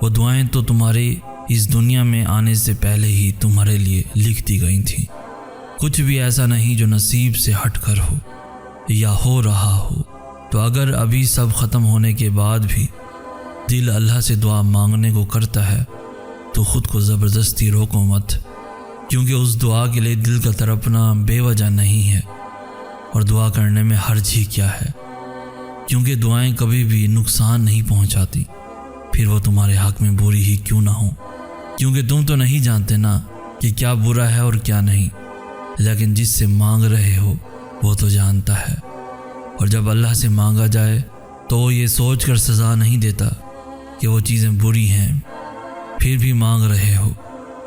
Speaker 1: وہ دعائیں تو تمہاری اس دنیا میں آنے سے پہلے ہی تمہارے لیے لکھ دی گئی تھیں۔ کچھ بھی ایسا نہیں جو نصیب سے ہٹ کر ہو یا ہو رہا ہو۔ تو اگر ابھی سب ختم ہونے کے بعد بھی دل اللہ سے دعا مانگنے کو کرتا ہے تو خود کو زبردستی روکو مت، کیونکہ اس دعا کے لیے دل کا تڑپنا بے وجہ نہیں ہے، اور دعا کرنے میں حرج ہی کیا ہے، کیونکہ دعائیں کبھی بھی نقصان نہیں پہنچاتی، پھر وہ تمہارے حق میں بری ہی کیوں نہ ہو، کیونکہ تم تو نہیں جانتے نا کہ کیا برا ہے اور کیا نہیں، لیکن جس سے مانگ رہے ہو وہ تو جانتا ہے۔ اور جب اللہ سے مانگا جائے تو وہ یہ سوچ کر سزا نہیں دیتا کہ وہ چیزیں بری ہیں پھر بھی مانگ رہے ہو،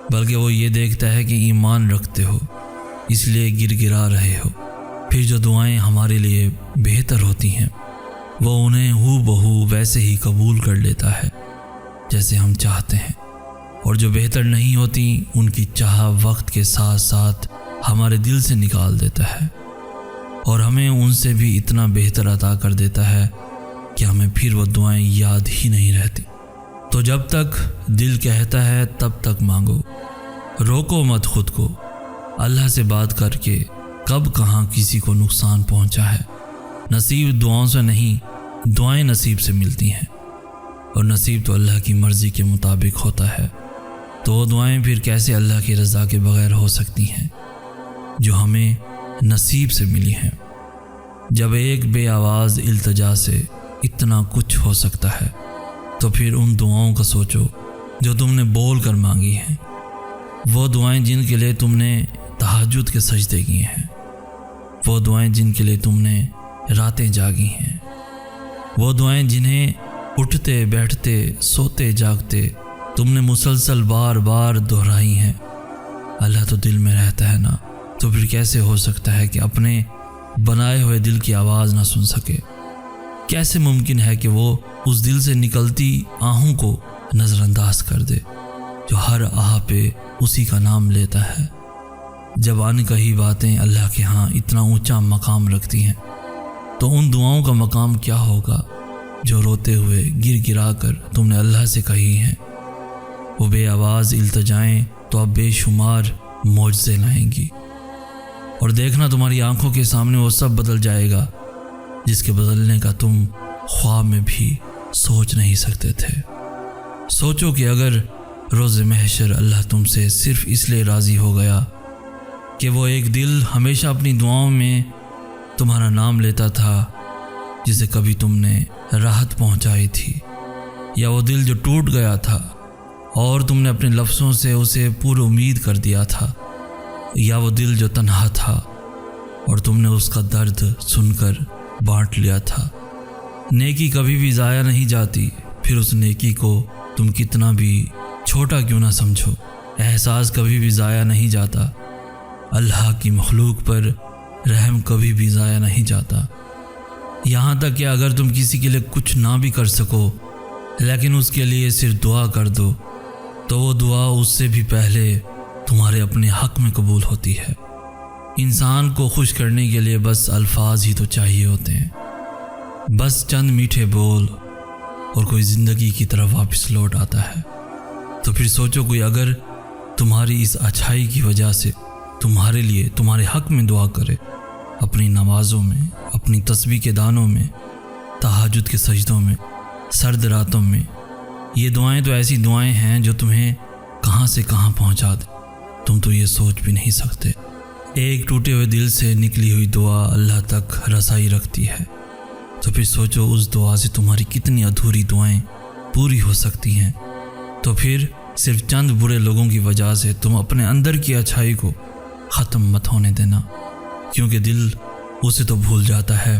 Speaker 1: بلکہ وہ یہ دیکھتا ہے کہ ایمان رکھتے ہو اس لیے گر گرا رہے ہو، پھر جو دعائیں ہمارے لیے بہتر ہوتی ہیں وہ انہیں ہو بہو ویسے ہی قبول کر لیتا ہے جیسے ہم چاہتے ہیں، اور جو بہتر نہیں ہوتی ان کی چاہ وقت کے ساتھ ساتھ ہمارے دل سے نکال دیتا ہے، اور ہمیں ان سے بھی اتنا بہتر عطا کر دیتا ہے کہ ہمیں پھر وہ دعائیں یاد ہی نہیں رہتی۔ تو جب تک دل کہتا ہے تب تک مانگو، روکو مت خود کو، اللہ سے بات کر کے کب کہاں کسی کو نقصان پہنچا ہے۔ نصیب دعاؤں سے نہیں، دعائیں نصیب سے ملتی ہیں، اور نصیب تو اللہ کی مرضی کے مطابق ہوتا ہے، تو وہ دعائیں پھر کیسے اللہ کی رضا کے بغیر ہو سکتی ہیں جو ہمیں نصیب سے ملی ہیں۔ جب ایک بے آواز التجا سے اتنا کچھ ہو سکتا ہے تو پھر ان دعاؤں کا سوچو جو تم نے بول کر مانگی ہیں، وہ دعائیں جن کے لیے تم نے تہجد کے سجدے کیے ہیں، وہ دعائیں جن کے لیے تم نے راتیں جاگی ہیں، وہ دعائیں جنہیں اٹھتے بیٹھتے سوتے جاگتے تم نے مسلسل بار بار دہرائی ہیں۔ اللہ تو دل میں رہتا ہے نا، تو پھر کیسے ہو سکتا ہے کہ اپنے بنائے ہوئے دل کی آواز نہ سن سکے؟ کیسے ممکن ہے کہ وہ اس دل سے نکلتی آہوں کو نظر انداز کر دے جو ہر آہ پہ اسی کا نام لیتا ہے؟ جب ان کہی باتیں اللہ کے ہاں اتنا اونچا مقام رکھتی ہیں تو ان دعاؤں کا مقام کیا ہوگا جو روتے ہوئے گر گرا کر تم نے اللہ سے کہی ہیں؟ وہ بے آواز التجائیں تو اب بے شمار معجزے لائیں گی، اور دیکھنا تمہاری آنکھوں کے سامنے وہ سب بدل جائے گا جس کے بدلنے کا تم خواب میں بھی سوچ نہیں سکتے تھے۔ سوچو کہ اگر روز محشر اللہ تم سے صرف اس لیے راضی ہو گیا کہ وہ ایک دل ہمیشہ اپنی دعاؤں میں تمہارا نام لیتا تھا جسے کبھی تم نے راحت پہنچائی تھی، یا وہ دل جو ٹوٹ گیا تھا اور تم نے اپنے لفظوں سے اسے پر امید کر دیا تھا، یا وہ دل جو تنہا تھا اور تم نے اس کا درد سن کر بانٹ لیا تھا۔ نیکی کبھی بھی ضائع نہیں جاتی، پھر اس نیکی کو تم کتنا بھی چھوٹا کیوں نہ سمجھو، احساس کبھی بھی ضائع نہیں جاتا۔ اللہ کی مخلوق پر رحم کبھی بھی ضائع نہیں جاتا، یہاں تک کہ اگر تم کسی کے لیے کچھ نہ بھی کر سکو لیکن اس کے لیے صرف دعا کر دو تو وہ دعا اس سے بھی پہلے تمہارے اپنے حق میں قبول ہوتی ہے۔ انسان کو خوش کرنے کے لیے بس الفاظ ہی تو چاہیے ہوتے ہیں، بس چند میٹھے بول اور کوئی زندگی کی طرف واپس لوٹ آتا ہے۔ تو پھر سوچو کوئی اگر تمہاری اس اچھائی کی وجہ سے تمہارے لیے تمہارے حق میں دعا کرے، اپنی نمازوں میں، اپنی تسبیح کے دانوں میں، تہجد کے سجدوں میں، سرد راتوں میں، یہ دعائیں تو ایسی دعائیں ہیں جو تمہیں کہاں سے کہاں پہنچا دے، تم تو یہ سوچ بھی نہیں سکتے۔ ایک ٹوٹے ہوئے دل سے نکلی ہوئی دعا اللہ تک رسائی رکھتی ہے، تو پھر سوچو اس دعا سے تمہاری کتنی ادھوری دعائیں پوری ہو سکتی ہیں۔ تو پھر صرف چند برے لوگوں کی وجہ سے تم اپنے اندر کی اچھائی کو ختم مت ہونے دینا، کیونکہ دل اسے تو بھول جاتا ہے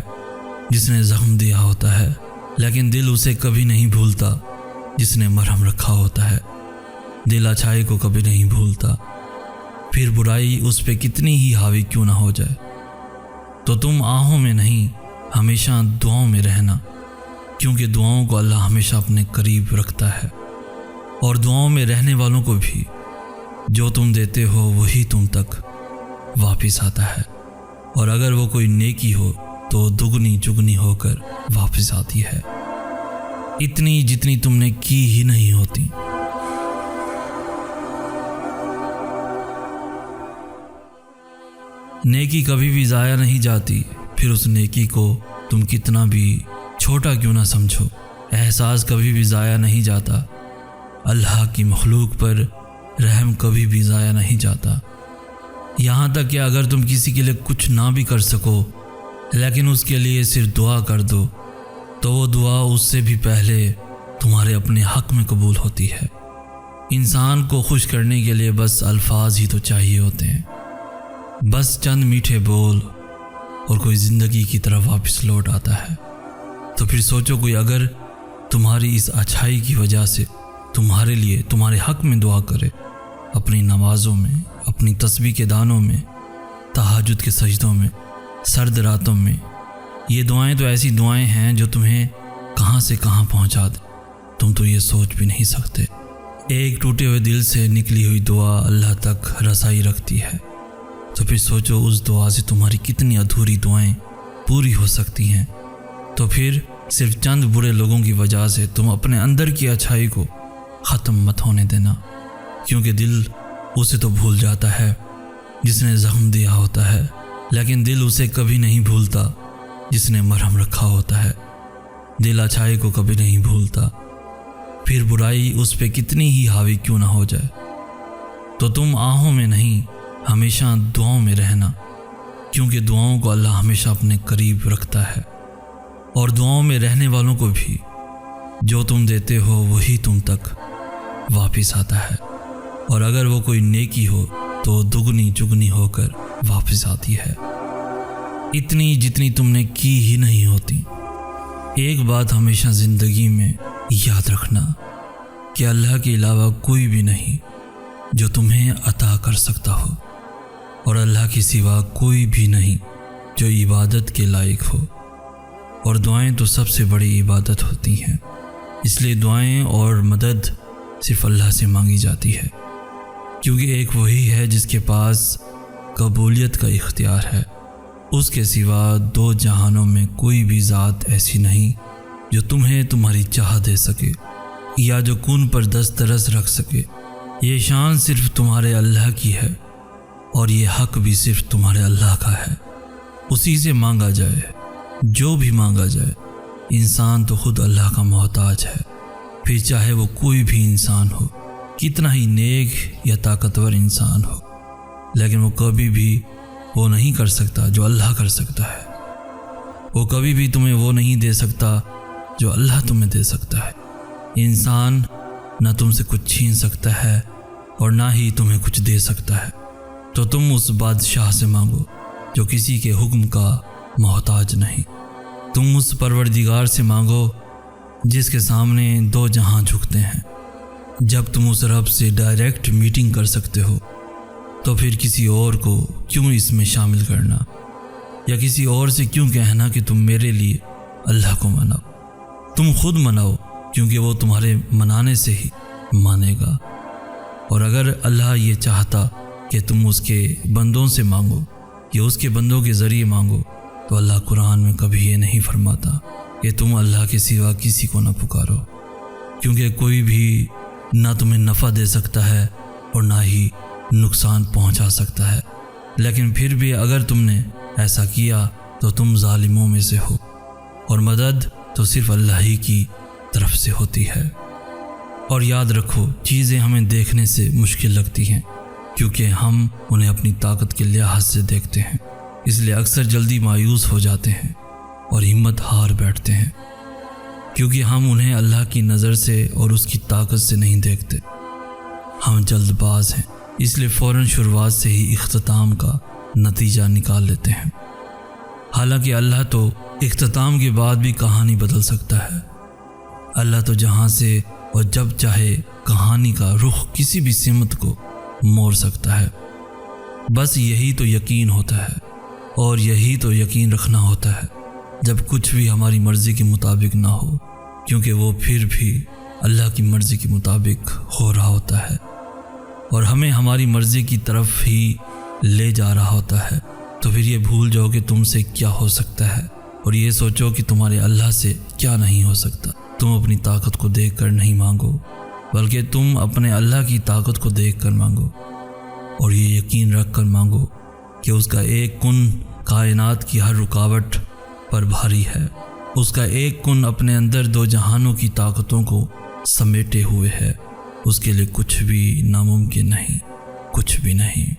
Speaker 1: جس نے زخم دیا ہوتا ہے، لیکن دل اسے کبھی نہیں بھولتا جس نے مرہم رکھا ہوتا ہے۔ دل اچھائی کو کبھی نہیں بھولتا، پھر برائی اس پہ کتنی ہی حاوی کیوں نہ ہو جائے۔ تو تم آہوں میں نہیں، ہمیشہ دعاؤں میں رہنا، کیونکہ دعاؤں کو اللہ ہمیشہ اپنے قریب رکھتا ہے، اور دعاؤں میں رہنے والوں کو بھی جو تم دیتے ہو وہی تم تک واپس آتا ہے، اور اگر وہ کوئی نیکی ہو تو دگنی چگنی ہو کر واپس آتی ہے، اتنی جتنی تم نے کی ہی نہیں ہوتی۔ نیکی کبھی بھی ضائع نہیں جاتی، پھر اس نیکی کو تم کتنا بھی چھوٹا کیوں نہ سمجھو، احساس کبھی بھی ضائع نہیں جاتا، اللہ کی مخلوق پر رحم کبھی بھی ضائع نہیں جاتا۔ یہاں تک کہ اگر تم کسی کے لیے کچھ نہ بھی کر سکو لیکن اس کے لیے صرف دعا کر دو تو وہ دعا اس سے بھی پہلے تمہارے اپنے حق میں قبول ہوتی ہے۔ انسان کو خوش کرنے کے لیے بس الفاظ ہی تو چاہیے ہوتے ہیں، بس چند میٹھے بول اور کوئی زندگی کی طرف واپس لوٹ آتا ہے۔ تو پھر سوچو، کوئی اگر تمہاری اس اچھائی کی وجہ سے تمہارے لیے تمہارے حق میں دعا کرے، اپنی نمازوں میں، اپنی تسبیح کے دانوں میں، تہجد کے سجدوں میں، سرد راتوں میں، یہ دعائیں تو ایسی دعائیں ہیں جو تمہیں کہاں سے کہاں پہنچا دیں، تم تو یہ سوچ بھی نہیں سکتے۔ ایک ٹوٹے ہوئے دل سے نکلی ہوئی دعا اللہ تک رسائی رکھتی ہے، تو پھر سوچو اس دعا سے تمہاری کتنی ادھوری دعائیں پوری ہو سکتی ہیں۔ تو پھر صرف چند برے لوگوں کی وجہ سے تم اپنے اندر کی اچھائی کو ختم مت ہونے دینا، کیونکہ دل اسے تو بھول جاتا ہے جس نے زخم دیا ہوتا ہے، لیکن دل اسے کبھی نہیں بھولتا جس نے مرہم رکھا ہوتا ہے۔ دل اچھائی کو کبھی نہیں بھولتا، پھر برائی اس پہ کتنی ہی حاوی کیوں نہ ہو جائے۔ تو تم آہوں میں نہیں، ہمیشہ دعاؤں میں رہنا، کیونکہ دعاؤں کو اللہ ہمیشہ اپنے قریب رکھتا ہے، اور دعاؤں میں رہنے والوں کو بھی جو تم دیتے ہو وہی تم تک واپس آتا ہے، اور اگر وہ کوئی نیکی ہو تو دگنی چگنی ہو کر واپس آتی ہے، اتنی جتنی تم نے کی ہی نہیں ہوتی۔ ایک بات ہمیشہ زندگی میں یاد رکھنا کہ اللہ کے علاوہ کوئی بھی نہیں جو تمہیں عطا کر سکتا ہو، اور اللہ کے سوا کوئی بھی نہیں جو عبادت کے لائق ہو، اور دعائیں تو سب سے بڑی عبادت ہوتی ہیں، اس لیے دعائیں اور مدد صرف اللہ سے مانگی جاتی ہے، کیونکہ ایک وہی ہے جس کے پاس قبولیت کا اختیار ہے۔ اس کے سوا دو جہانوں میں کوئی بھی ذات ایسی نہیں جو تمہیں تمہاری چاہ دے سکے یا جو کون پر دسترس رکھ سکے۔ یہ شان صرف تمہارے اللہ کی ہے، اور یہ حق بھی صرف تمہارے اللہ کا ہے۔ اسی سے مانگا جائے، جو بھی مانگا جائے۔ انسان تو خود اللہ کا محتاج ہے، پھر چاہے وہ کوئی بھی انسان ہو، کتنا ہی نیک یا طاقتور انسان ہو، لیکن وہ کبھی بھی وہ نہیں کر سکتا جو اللہ کر سکتا ہے۔ وہ کبھی بھی تمہیں وہ نہیں دے سکتا جو اللہ تمہیں دے سکتا ہے۔ انسان نہ تم سے کچھ چھین سکتا ہے اور نہ ہی تمہیں کچھ دے سکتا ہے، تو تم اس بادشاہ سے مانگو جو کسی کے حکم کا محتاج نہیں۔ تم اس پروردگار سے مانگو جس کے سامنے دو جہاں جھکتے ہیں۔ جب تم اس رب سے ڈائریکٹ میٹنگ کر سکتے ہو تو پھر کسی اور کو کیوں اس میں شامل کرنا، یا کسی اور سے کیوں کہنا کہ تم میرے لیے اللہ کو مناؤ۔ تم خود مناؤ، کیونکہ وہ تمہارے منانے سے ہی مانے گا۔ اور اگر اللہ یہ چاہتا کہ تم اس کے بندوں سے مانگو یا اس کے بندوں کے ذریعے مانگو تو اللہ قرآن میں کبھی یہ نہیں فرماتا کہ تم اللہ کے سوا کسی کو نہ پکارو، کیونکہ کوئی بھی نہ تمہیں نفع دے سکتا ہے اور نہ ہی نقصان پہنچا سکتا ہے۔ لیکن پھر بھی اگر تم نے ایسا کیا تو تم ظالموں میں سے ہو، اور مدد تو صرف اللہ ہی کی طرف سے ہوتی ہے۔ اور یاد رکھو، چیزیں ہمیں دیکھنے سے مشکل لگتی ہیں کیونکہ ہم انہیں اپنی طاقت کے لحاظ سے دیکھتے ہیں، اس لیے اکثر جلدی مایوس ہو جاتے ہیں اور ہمت ہار بیٹھتے ہیں، کیونکہ ہم انہیں اللہ کی نظر سے اور اس کی طاقت سے نہیں دیکھتے۔ ہم جلد باز ہیں، اس لیے فوراً شروعات سے ہی اختتام کا نتیجہ نکال لیتے ہیں، حالانکہ اللہ تو اختتام کے بعد بھی کہانی بدل سکتا ہے۔ اللہ تو جہاں سے اور جب چاہے کہانی کا رخ کسی بھی سمت کو موڑ سکتا ہے۔ بس یہی تو یقین ہوتا ہے، اور یہی تو یقین رکھنا ہوتا ہے جب کچھ بھی ہماری مرضی کے مطابق نہ ہو، کیونکہ وہ پھر بھی اللہ کی مرضی کے مطابق ہو رہا ہوتا ہے، اور ہمیں ہماری مرضی کی طرف ہی لے جا رہا ہوتا ہے۔ تو پھر یہ بھول جاؤ کہ تم سے کیا ہو سکتا ہے، اور یہ سوچو کہ تمہارے اللہ سے کیا نہیں ہو سکتا۔ تم اپنی طاقت کو دیکھ کر نہیں مانگو، بلکہ تم اپنے اللہ کی طاقت کو دیکھ کر مانگو، اور یہ یقین رکھ کر مانگو کہ اس کا ایک کن کائنات کی ہر رکاوٹ پر بھاری ہے، اس کا ایک کن اپنے اندر دو جہانوں کی طاقتوں کو سمیٹے ہوئے ہے، اس کے لیے کچھ بھی ناممکن نہیں، کچھ بھی نہیں۔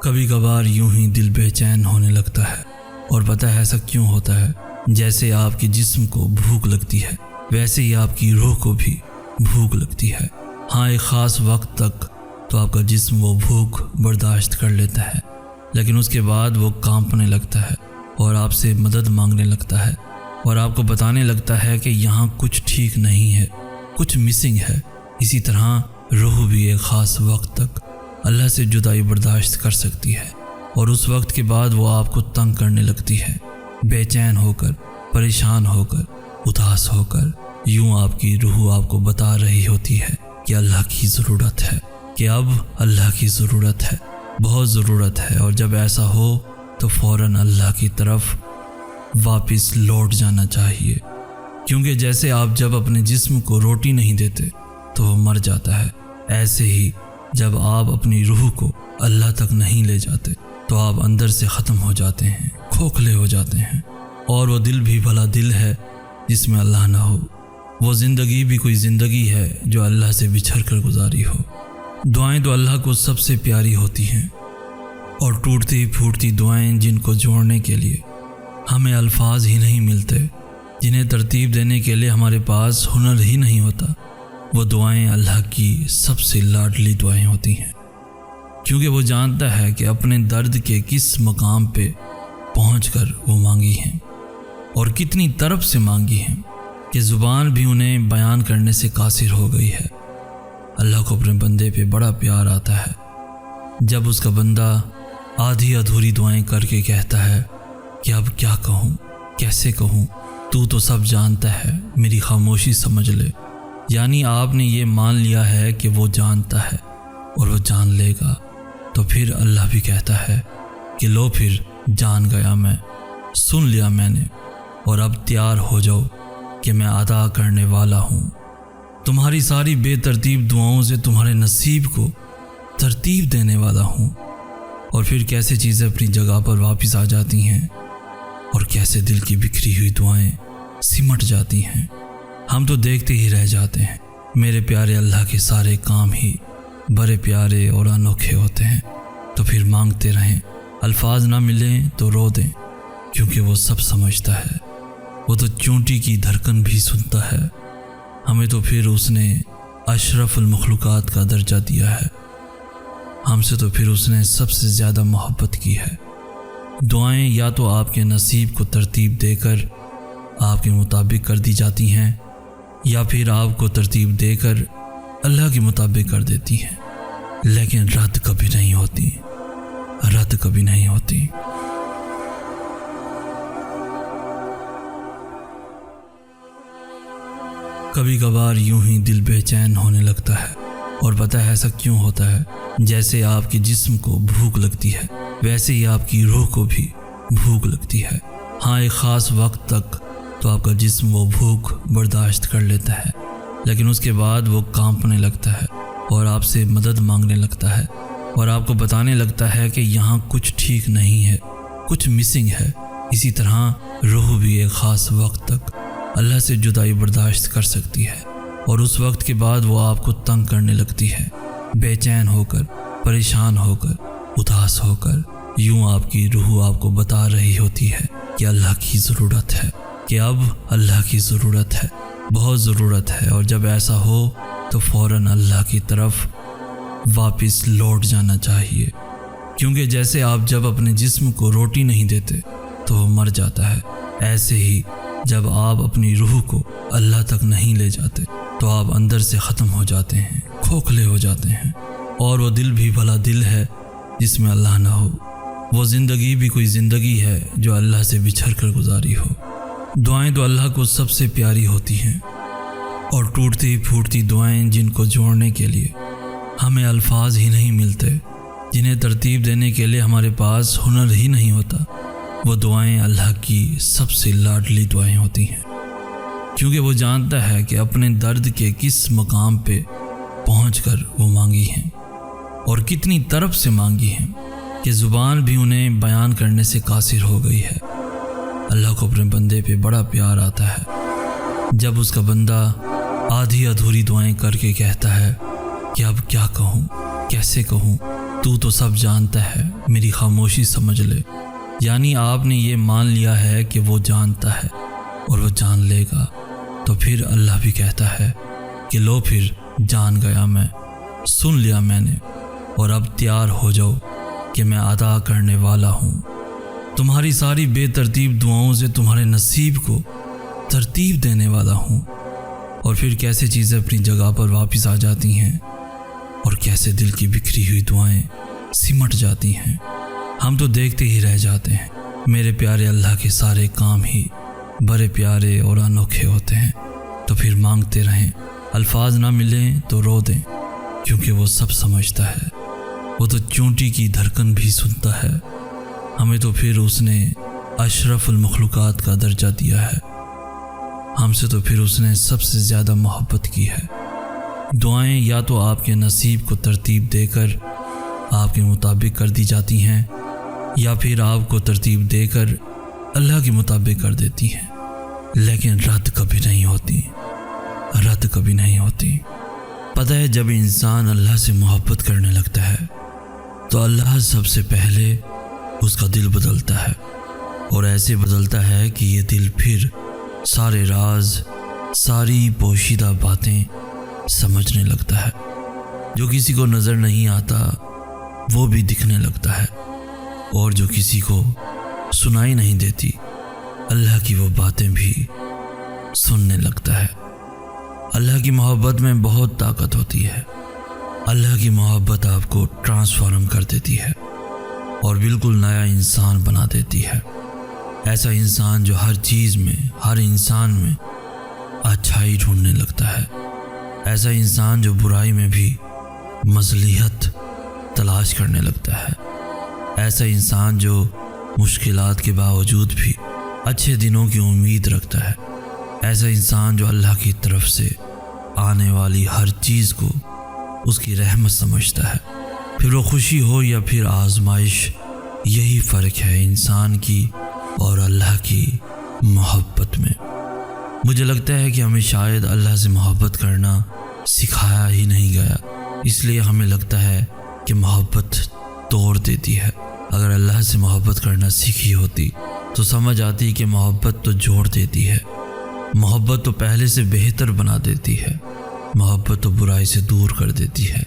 Speaker 1: کبھی کبھار یوں ہی دل بے چین ہونے لگتا ہے، اور پتہ ہے ایسا کیوں ہوتا ہے؟ جیسے آپ کے جسم کو بھوک لگتی ہے ویسے ہی آپ کی روح کو بھی بھوک لگتی ہے۔ ہاں، ایک خاص وقت تک تو آپ کا جسم وہ بھوک برداشت کر لیتا ہے، لیکن اس کے بعد وہ کانپنے لگتا ہے اور آپ سے مدد مانگنے لگتا ہے اور آپ کو بتانے لگتا ہے کہ یہاں کچھ ٹھیک نہیں ہے، کچھ مسنگ ہے۔ اسی طرح روح بھی ایک خاص وقت تک اللہ سے جدائی برداشت کر سکتی ہے، اور اس وقت کے بعد وہ آپ کو تنگ کرنے لگتی ہے، بے چین ہو کر، پریشان ہو کر، اداس ہو کر۔ یوں آپ کی روح آپ کو بتا رہی ہوتی ہے کہ اللہ کی ضرورت ہے، کہ اب اللہ کی ضرورت ہے، بہت ضرورت ہے۔ اور جب ایسا ہو تو فوراً اللہ کی طرف واپس لوٹ جانا چاہیے، کیونکہ جیسے آپ جب اپنے جسم کو روٹی نہیں دیتے تو وہ مر جاتا ہے، ایسے ہی جب آپ اپنی روح کو اللہ تک نہیں لے جاتے تو آپ اندر سے ختم ہو جاتے ہیں، کھوکھلے ہو جاتے ہیں۔ اور وہ دل بھی بھلا دل ہے جس میں اللہ نہ ہو، وہ زندگی بھی کوئی زندگی ہے جو اللہ سے بچھڑ کر گزاری ہو۔ دعائیں تو اللہ کو سب سے پیاری ہوتی ہیں، اور ٹوٹتی پھوٹتی دعائیں جن کو جوڑنے کے لیے ہمیں الفاظ ہی نہیں ملتے، جنہیں ترتیب دینے کے لیے ہمارے پاس ہنر ہی نہیں ہوتا، وہ دعائیں اللہ کی سب سے لاڈلی دعائیں ہوتی ہیں، کیونکہ وہ جانتا ہے کہ اپنے درد کے کس مقام پہ پہنچ کر وہ مانگی ہیں، اور کتنی طرف سے مانگی ہیں کہ زبان بھی انہیں بیان کرنے سے قاصر ہو گئی ہے۔ اللہ کو اپنے بندے پہ بڑا پیار آتا ہے جب اس کا بندہ آدھی ادھوری دعائیں کر کے کہتا ہے کہ اب کیا کہوں، کیسے کہوں، تو سب جانتا ہے، میری خاموشی سمجھ لے۔ یعنی آپ نے یہ مان لیا ہے کہ وہ جانتا ہے اور وہ جان لے گا، تو پھر اللہ بھی کہتا ہے کہ لو پھر جان گیا میں، سن لیا میں نے، اور اب تیار ہو جاؤ کہ میں ادا کرنے والا ہوں۔ تمہاری ساری بے ترتیب دعاؤں سے تمہارے نصیب کو ترتیب دینے والا ہوں۔ اور پھر کیسے چیزیں اپنی جگہ پر واپس آ جاتی ہیں، اور کیسے دل کی بکھری ہوئی دعائیں سمٹ جاتی ہیں۔ ہم تو دیکھتے ہی رہ جاتے ہیں۔ میرے پیارے اللہ کے سارے کام ہی بڑے پیارے اور انوکھے ہوتے ہیں، تو پھر مانگتے رہیں، الفاظ نہ ملیں تو رو دیں، کیونکہ وہ سب سمجھتا ہے، وہ تو چونٹی کی دھڑکن بھی سنتا ہے۔ ہمیں تو پھر اس نے اشرف المخلوقات کا درجہ دیا ہے، ہم سے تو پھر اس نے سب سے زیادہ محبت کی ہے۔ دعائیں یا تو آپ کے نصیب کو ترتیب دے کر آپ کے مطابق کر دی جاتی ہیں، یا پھر آپ کو ترتیب دے کر اللہ کے مطابق کر دیتی ہیں، لیکن رد کبھی نہیں ہوتی، رد کبھی نہیں ہوتی۔ کبھی کبھار یوں ہی دل بے چین ہونے لگتا ہے، اور پتہ ہے ایسا کیوں ہوتا ہے؟ جیسے آپ کے جسم کو بھوک لگتی ہے ویسے ہی آپ کی روح کو بھی بھوک لگتی ہے۔ ہاں، ایک خاص وقت تک تو آپ کا جسم وہ بھوک برداشت کر لیتا ہے، لیکن اس کے بعد وہ کانپنے لگتا ہے اور آپ سے مدد مانگنے لگتا ہے، اور آپ کو بتانے لگتا ہے کہ یہاں کچھ ٹھیک نہیں ہے، کچھ مسنگ ہے۔ اسی طرح روح بھی ایک خاص وقت تک اللہ سے جدائی برداشت کر سکتی ہے، اور اس وقت کے بعد وہ آپ کو تنگ کرنے لگتی ہے، بے چین ہو کر، پریشان ہو کر، اداس ہو کر۔ یوں آپ کی روح آپ کو بتا رہی ہوتی ہے کہ اللہ کی ضرورت ہے، کہ اب اللہ کی ضرورت ہے، بہت ضرورت ہے۔ اور جب ایسا ہو تو فوراً اللہ کی طرف واپس لوٹ جانا چاہیے، کیونکہ جیسے آپ جب اپنے جسم کو روٹی نہیں دیتے تو وہ مر جاتا ہے، ایسے ہی جب آپ اپنی روح کو اللہ تک نہیں لے جاتے تو آپ اندر سے ختم ہو جاتے ہیں، کھوکھلے ہو جاتے ہیں۔ اور وہ دل بھی بھلا دل ہے جس میں اللہ نہ ہو، وہ زندگی بھی کوئی زندگی ہے جو اللہ سے بچھڑ کر گزاری ہو۔ دعائیں تو اللہ کو سب سے پیاری ہوتی ہیں، اور ٹوٹتی پھوٹتی دعائیں جن کو جوڑنے کے لیے ہمیں الفاظ ہی نہیں ملتے، جنہیں ترتیب دینے کے لیے ہمارے پاس ہنر ہی نہیں ہوتا، وہ دعائیں اللہ کی سب سے لاڈلی دعائیں ہوتی ہیں، کیونکہ وہ جانتا ہے کہ اپنے درد کے کس مقام پہ پہنچ کر وہ مانگی ہیں، اور کتنی طرف سے مانگی ہیں کہ زبان بھی انہیں بیان کرنے سے قاصر ہو گئی ہے۔ اللہ کو اپنے بندے پہ بڑا پیار آتا ہے جب اس کا بندہ آدھی ادھوری دعائیں کر کے کہتا ہے کہ اب کیا کہوں، کیسے کہوں، تو سب جانتا ہے، میری خاموشی سمجھ لے۔ یعنی آپ نے یہ مان لیا ہے کہ وہ جانتا ہے اور وہ جان لے گا، تو پھر اللہ بھی کہتا ہے کہ لو پھر جان گیا میں، سن لیا میں نے، اور اب تیار ہو جاؤ کہ میں عطا کرنے والا ہوں۔ تمہاری ساری بے ترتیب دعاؤں سے تمہارے نصیب کو ترتیب دینے والا ہوں۔ اور پھر کیسے چیزیں اپنی جگہ پر واپس آ جاتی ہیں اور کیسے دل کی بکھری ہوئی دعائیں سمٹ جاتی ہیں۔ ہم تو دیکھتے ہی رہ جاتے ہیں۔ میرے پیارے اللہ کے سارے کام ہی بڑے پیارے اور انوکھے ہوتے ہیں، تو پھر مانگتے رہیں، الفاظ نہ ملیں تو رو دیں، کیونکہ وہ سب سمجھتا ہے، وہ تو چونٹی کی دھڑکن بھی سنتا ہے۔ ہمیں تو پھر اس نے اشرف المخلوقات کا درجہ دیا ہے، ہم سے تو پھر اس نے سب سے زیادہ محبت کی ہے۔ دعائیں یا تو آپ کے نصیب کو ترتیب دے کر آپ کے مطابق کر دی جاتی ہیں، یا پھر آپ کو ترتیب دے کر اللہ کے مطابق کر دیتی ہیں، لیکن رد کبھی نہیں ہوتی، رد کبھی نہیں ہوتی۔ پتہ ہے جب انسان اللہ سے محبت کرنے لگتا ہے تو اللہ سب سے پہلے اس کا دل بدلتا ہے، اور ایسے بدلتا ہے کہ یہ دل پھر سارے راز، ساری پوشیدہ باتیں سمجھنے لگتا ہے۔ جو کسی کو نظر نہیں آتا وہ بھی دکھنے لگتا ہے، اور جو کسی کو سنائی نہیں دیتی اللہ کی وہ باتیں بھی سننے لگتا ہے۔ اللہ کی محبت میں بہت طاقت ہوتی ہے۔ اللہ کی محبت آپ کو ٹرانسفارم کر دیتی ہے اور بالکل نیا انسان بنا دیتی ہے۔ ایسا انسان جو ہر چیز میں، ہر انسان میں اچھائی ڈھونڈنے لگتا ہے، ایسا انسان جو برائی میں بھی مصلحت تلاش کرنے لگتا ہے، ایسا انسان جو مشکلات کے باوجود بھی اچھے دنوں کی امید رکھتا ہے، ایسا انسان جو اللہ کی طرف سے آنے والی ہر چیز کو اس کی رحمت سمجھتا ہے، پھر وہ خوشی ہو یا پھر آزمائش، یہی فرق ہے انسان کی اور اللہ کی محبت میں۔ مجھے لگتا ہے کہ ہمیں شاید اللہ سے محبت کرنا سکھایا ہی نہیں گیا، اس لیے ہمیں لگتا ہے کہ محبت توڑ دیتی ہے۔ اگر اللہ سے محبت کرنا سیکھی ہوتی تو سمجھ آتی کہ محبت تو جوڑ دیتی ہے، محبت تو پہلے سے بہتر بنا دیتی ہے، محبت تو برائی سے دور کر دیتی ہے،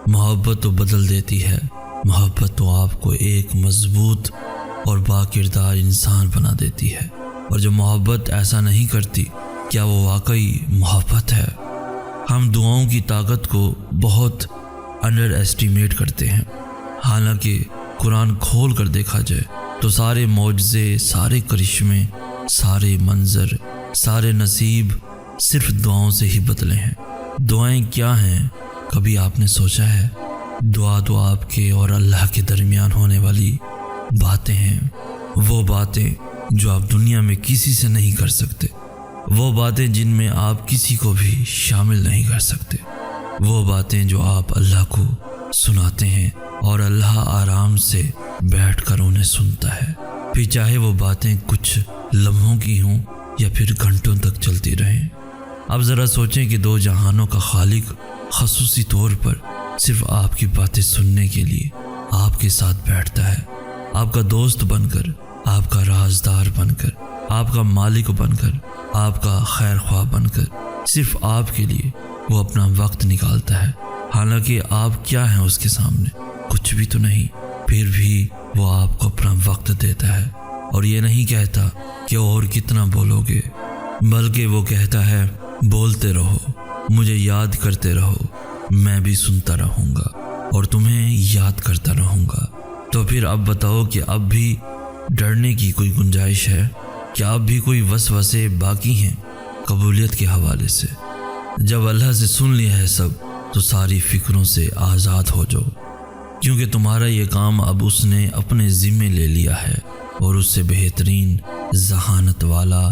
Speaker 1: محبت تو بدل دیتی ہے، محبت تو آپ کو ایک مضبوط اور باکردار انسان بنا دیتی ہے۔ اور جو محبت ایسا نہیں کرتی، کیا وہ واقعی محبت ہے؟ ہم دعاؤں کی طاقت کو بہت انڈر ایسٹیمیٹ کرتے ہیں، حالانکہ قرآن کھول کر دیکھا جائے تو سارے معجزے، سارے کرشمے، سارے منظر، سارے نصیب صرف دعاؤں سے ہی بدلے ہیں۔ دعائیں کیا ہیں؟ کبھی آپ نے سوچا ہے؟ دعا تو آپ کے اور اللہ کے درمیان ہونے والی باتیں ہیں، وہ باتیں جو آپ دنیا میں کسی سے نہیں کر سکتے، وہ باتیں جن میں آپ کسی کو بھی شامل نہیں کر سکتے، وہ باتیں جو آپ اللہ کو سناتے ہیں اور اللہ آرام سے بیٹھ کر انہیں سنتا ہے، پھر چاہے وہ باتیں کچھ لمحوں کی ہوں یا پھر گھنٹوں تک چلتی رہیں۔ اب ذرا سوچیں کہ دو جہانوں کا خالق خصوصی طور پر صرف آپ کی باتیں سننے کے لیے آپ کے ساتھ بیٹھتا ہے، آپ کا دوست بن کر، آپ کا رازدار بن کر، آپ کا مالک بن کر، آپ کا خیر خواہ بن کر، صرف آپ کے لیے وہ اپنا وقت نکالتا ہے، حالانکہ آپ کیا ہیں اس کے سامنے؟ کچھ بھی تو نہیں، پھر بھی وہ آپ کو اپنا وقت دیتا ہے، اور یہ نہیں کہتا کہ اور کتنا بولو گے، بلکہ وہ کہتا ہے بولتے رہو، مجھے یاد کرتے رہو، میں بھی سنتا رہوں گا اور تمہیں یاد کرتا رہوں گا۔ تو پھر اب بتاؤ کہ اب بھی ڈرنے کی کوئی گنجائش ہے؟ کیا اب بھی کوئی وسوسے باقی ہیں قبولیت کے حوالے سے؟ جب اللہ سے سن لیا ہے سب تو ساری فکروں سے آزاد ہو جاؤ، کیونکہ تمہارا یہ کام اب اس نے اپنے ذمے لے لیا ہے، اور اس سے بہترین ذہانت والا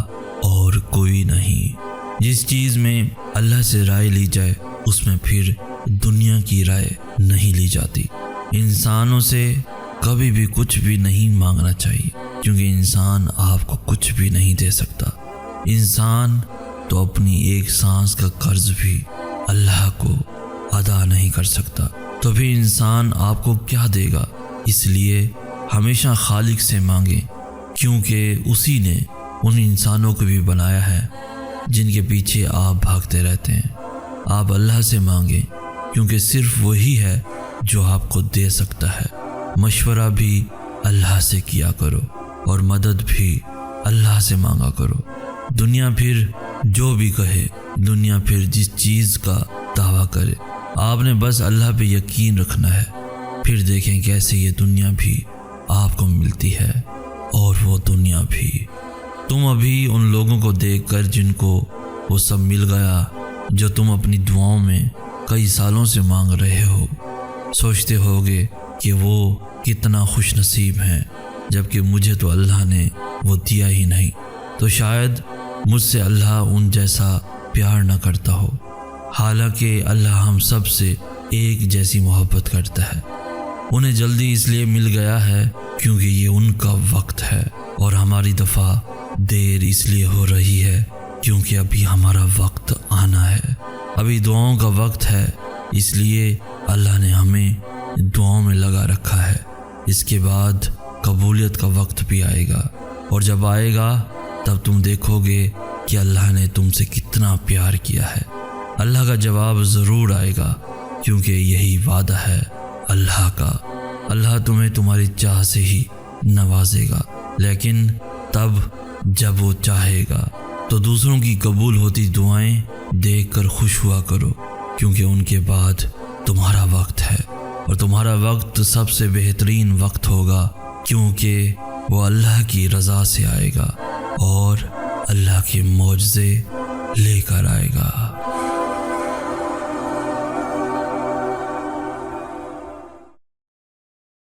Speaker 1: اور کوئی نہیں۔ جس چیز میں اللہ سے رائے لی جائے اس میں پھر دنیا کی رائے نہیں لی جاتی۔ انسانوں سے کبھی بھی کچھ بھی نہیں مانگنا چاہیے، کیونکہ انسان آپ کو کچھ بھی نہیں دے سکتا۔ انسان تو اپنی ایک سانس کا قرض بھی اللہ کو ادا نہیں کر سکتا، تو پھر انسان آپ کو کیا دے گا؟ اس لیے ہمیشہ خالق سے مانگیں، کیونکہ اسی نے ان انسانوں کو بھی بنایا ہے جن کے پیچھے آپ بھاگتے رہتے ہیں۔ آپ اللہ سے مانگیں، کیونکہ صرف وہی ہے جو آپ کو دے سکتا ہے۔ مشورہ بھی اللہ سے کیا کرو اور مدد بھی اللہ سے مانگا کرو۔ دنیا پھر جو بھی کہے، دنیا پھر جس چیز کا دعویٰ کرے، آپ نے بس اللہ پہ یقین رکھنا ہے، پھر دیکھیں کیسے یہ دنیا بھی آپ کو ملتی ہے اور وہ دنیا بھی۔ تم ابھی ان لوگوں کو دیکھ کر جن کو وہ سب مل گیا جو تم اپنی دعاؤں میں کئی سالوں سے مانگ رہے ہو، سوچتے ہوگے کہ وہ کتنا خوش نصیب ہیں، جبکہ مجھے تو اللہ نے وہ دیا ہی نہیں، تو شاید مجھ سے اللہ ان جیسا پیار نہ کرتا ہو۔ حالانکہ اللہ ہم سب سے ایک جیسی محبت کرتا ہے۔ انہیں جلدی اس لیے مل گیا ہے کیونکہ یہ ان کا وقت ہے، اور ہماری دفعہ دیر اس لیے ہو رہی ہے کیونکہ ابھی ہمارا وقت آنا ہے۔ ابھی دعاؤں کا وقت ہے، اس لیے اللہ نے ہمیں دعاؤں میں لگا رکھا ہے۔ اس کے بعد قبولیت کا وقت بھی آئے گا، اور جب آئے گا تب تم دیکھو گے کہ اللہ نے تم سے کتنا پیار کیا ہے۔ اللہ کا جواب ضرور آئے گا، کیونکہ یہی وعدہ ہے اللہ کا۔ اللہ تمہیں تمہاری چاہ سے ہی نوازے گا، لیکن تب جب وہ چاہے گا۔ تو دوسروں کی قبول ہوتی دعائیں دیکھ کر خوش ہوا کرو، کیونکہ ان کے بعد تمہارا وقت ہے، اور تمہارا وقت سب سے بہترین وقت ہوگا، کیونکہ وہ اللہ کی رضا سے آئے گا اور اللہ کے معجزے لے کر آئے گا۔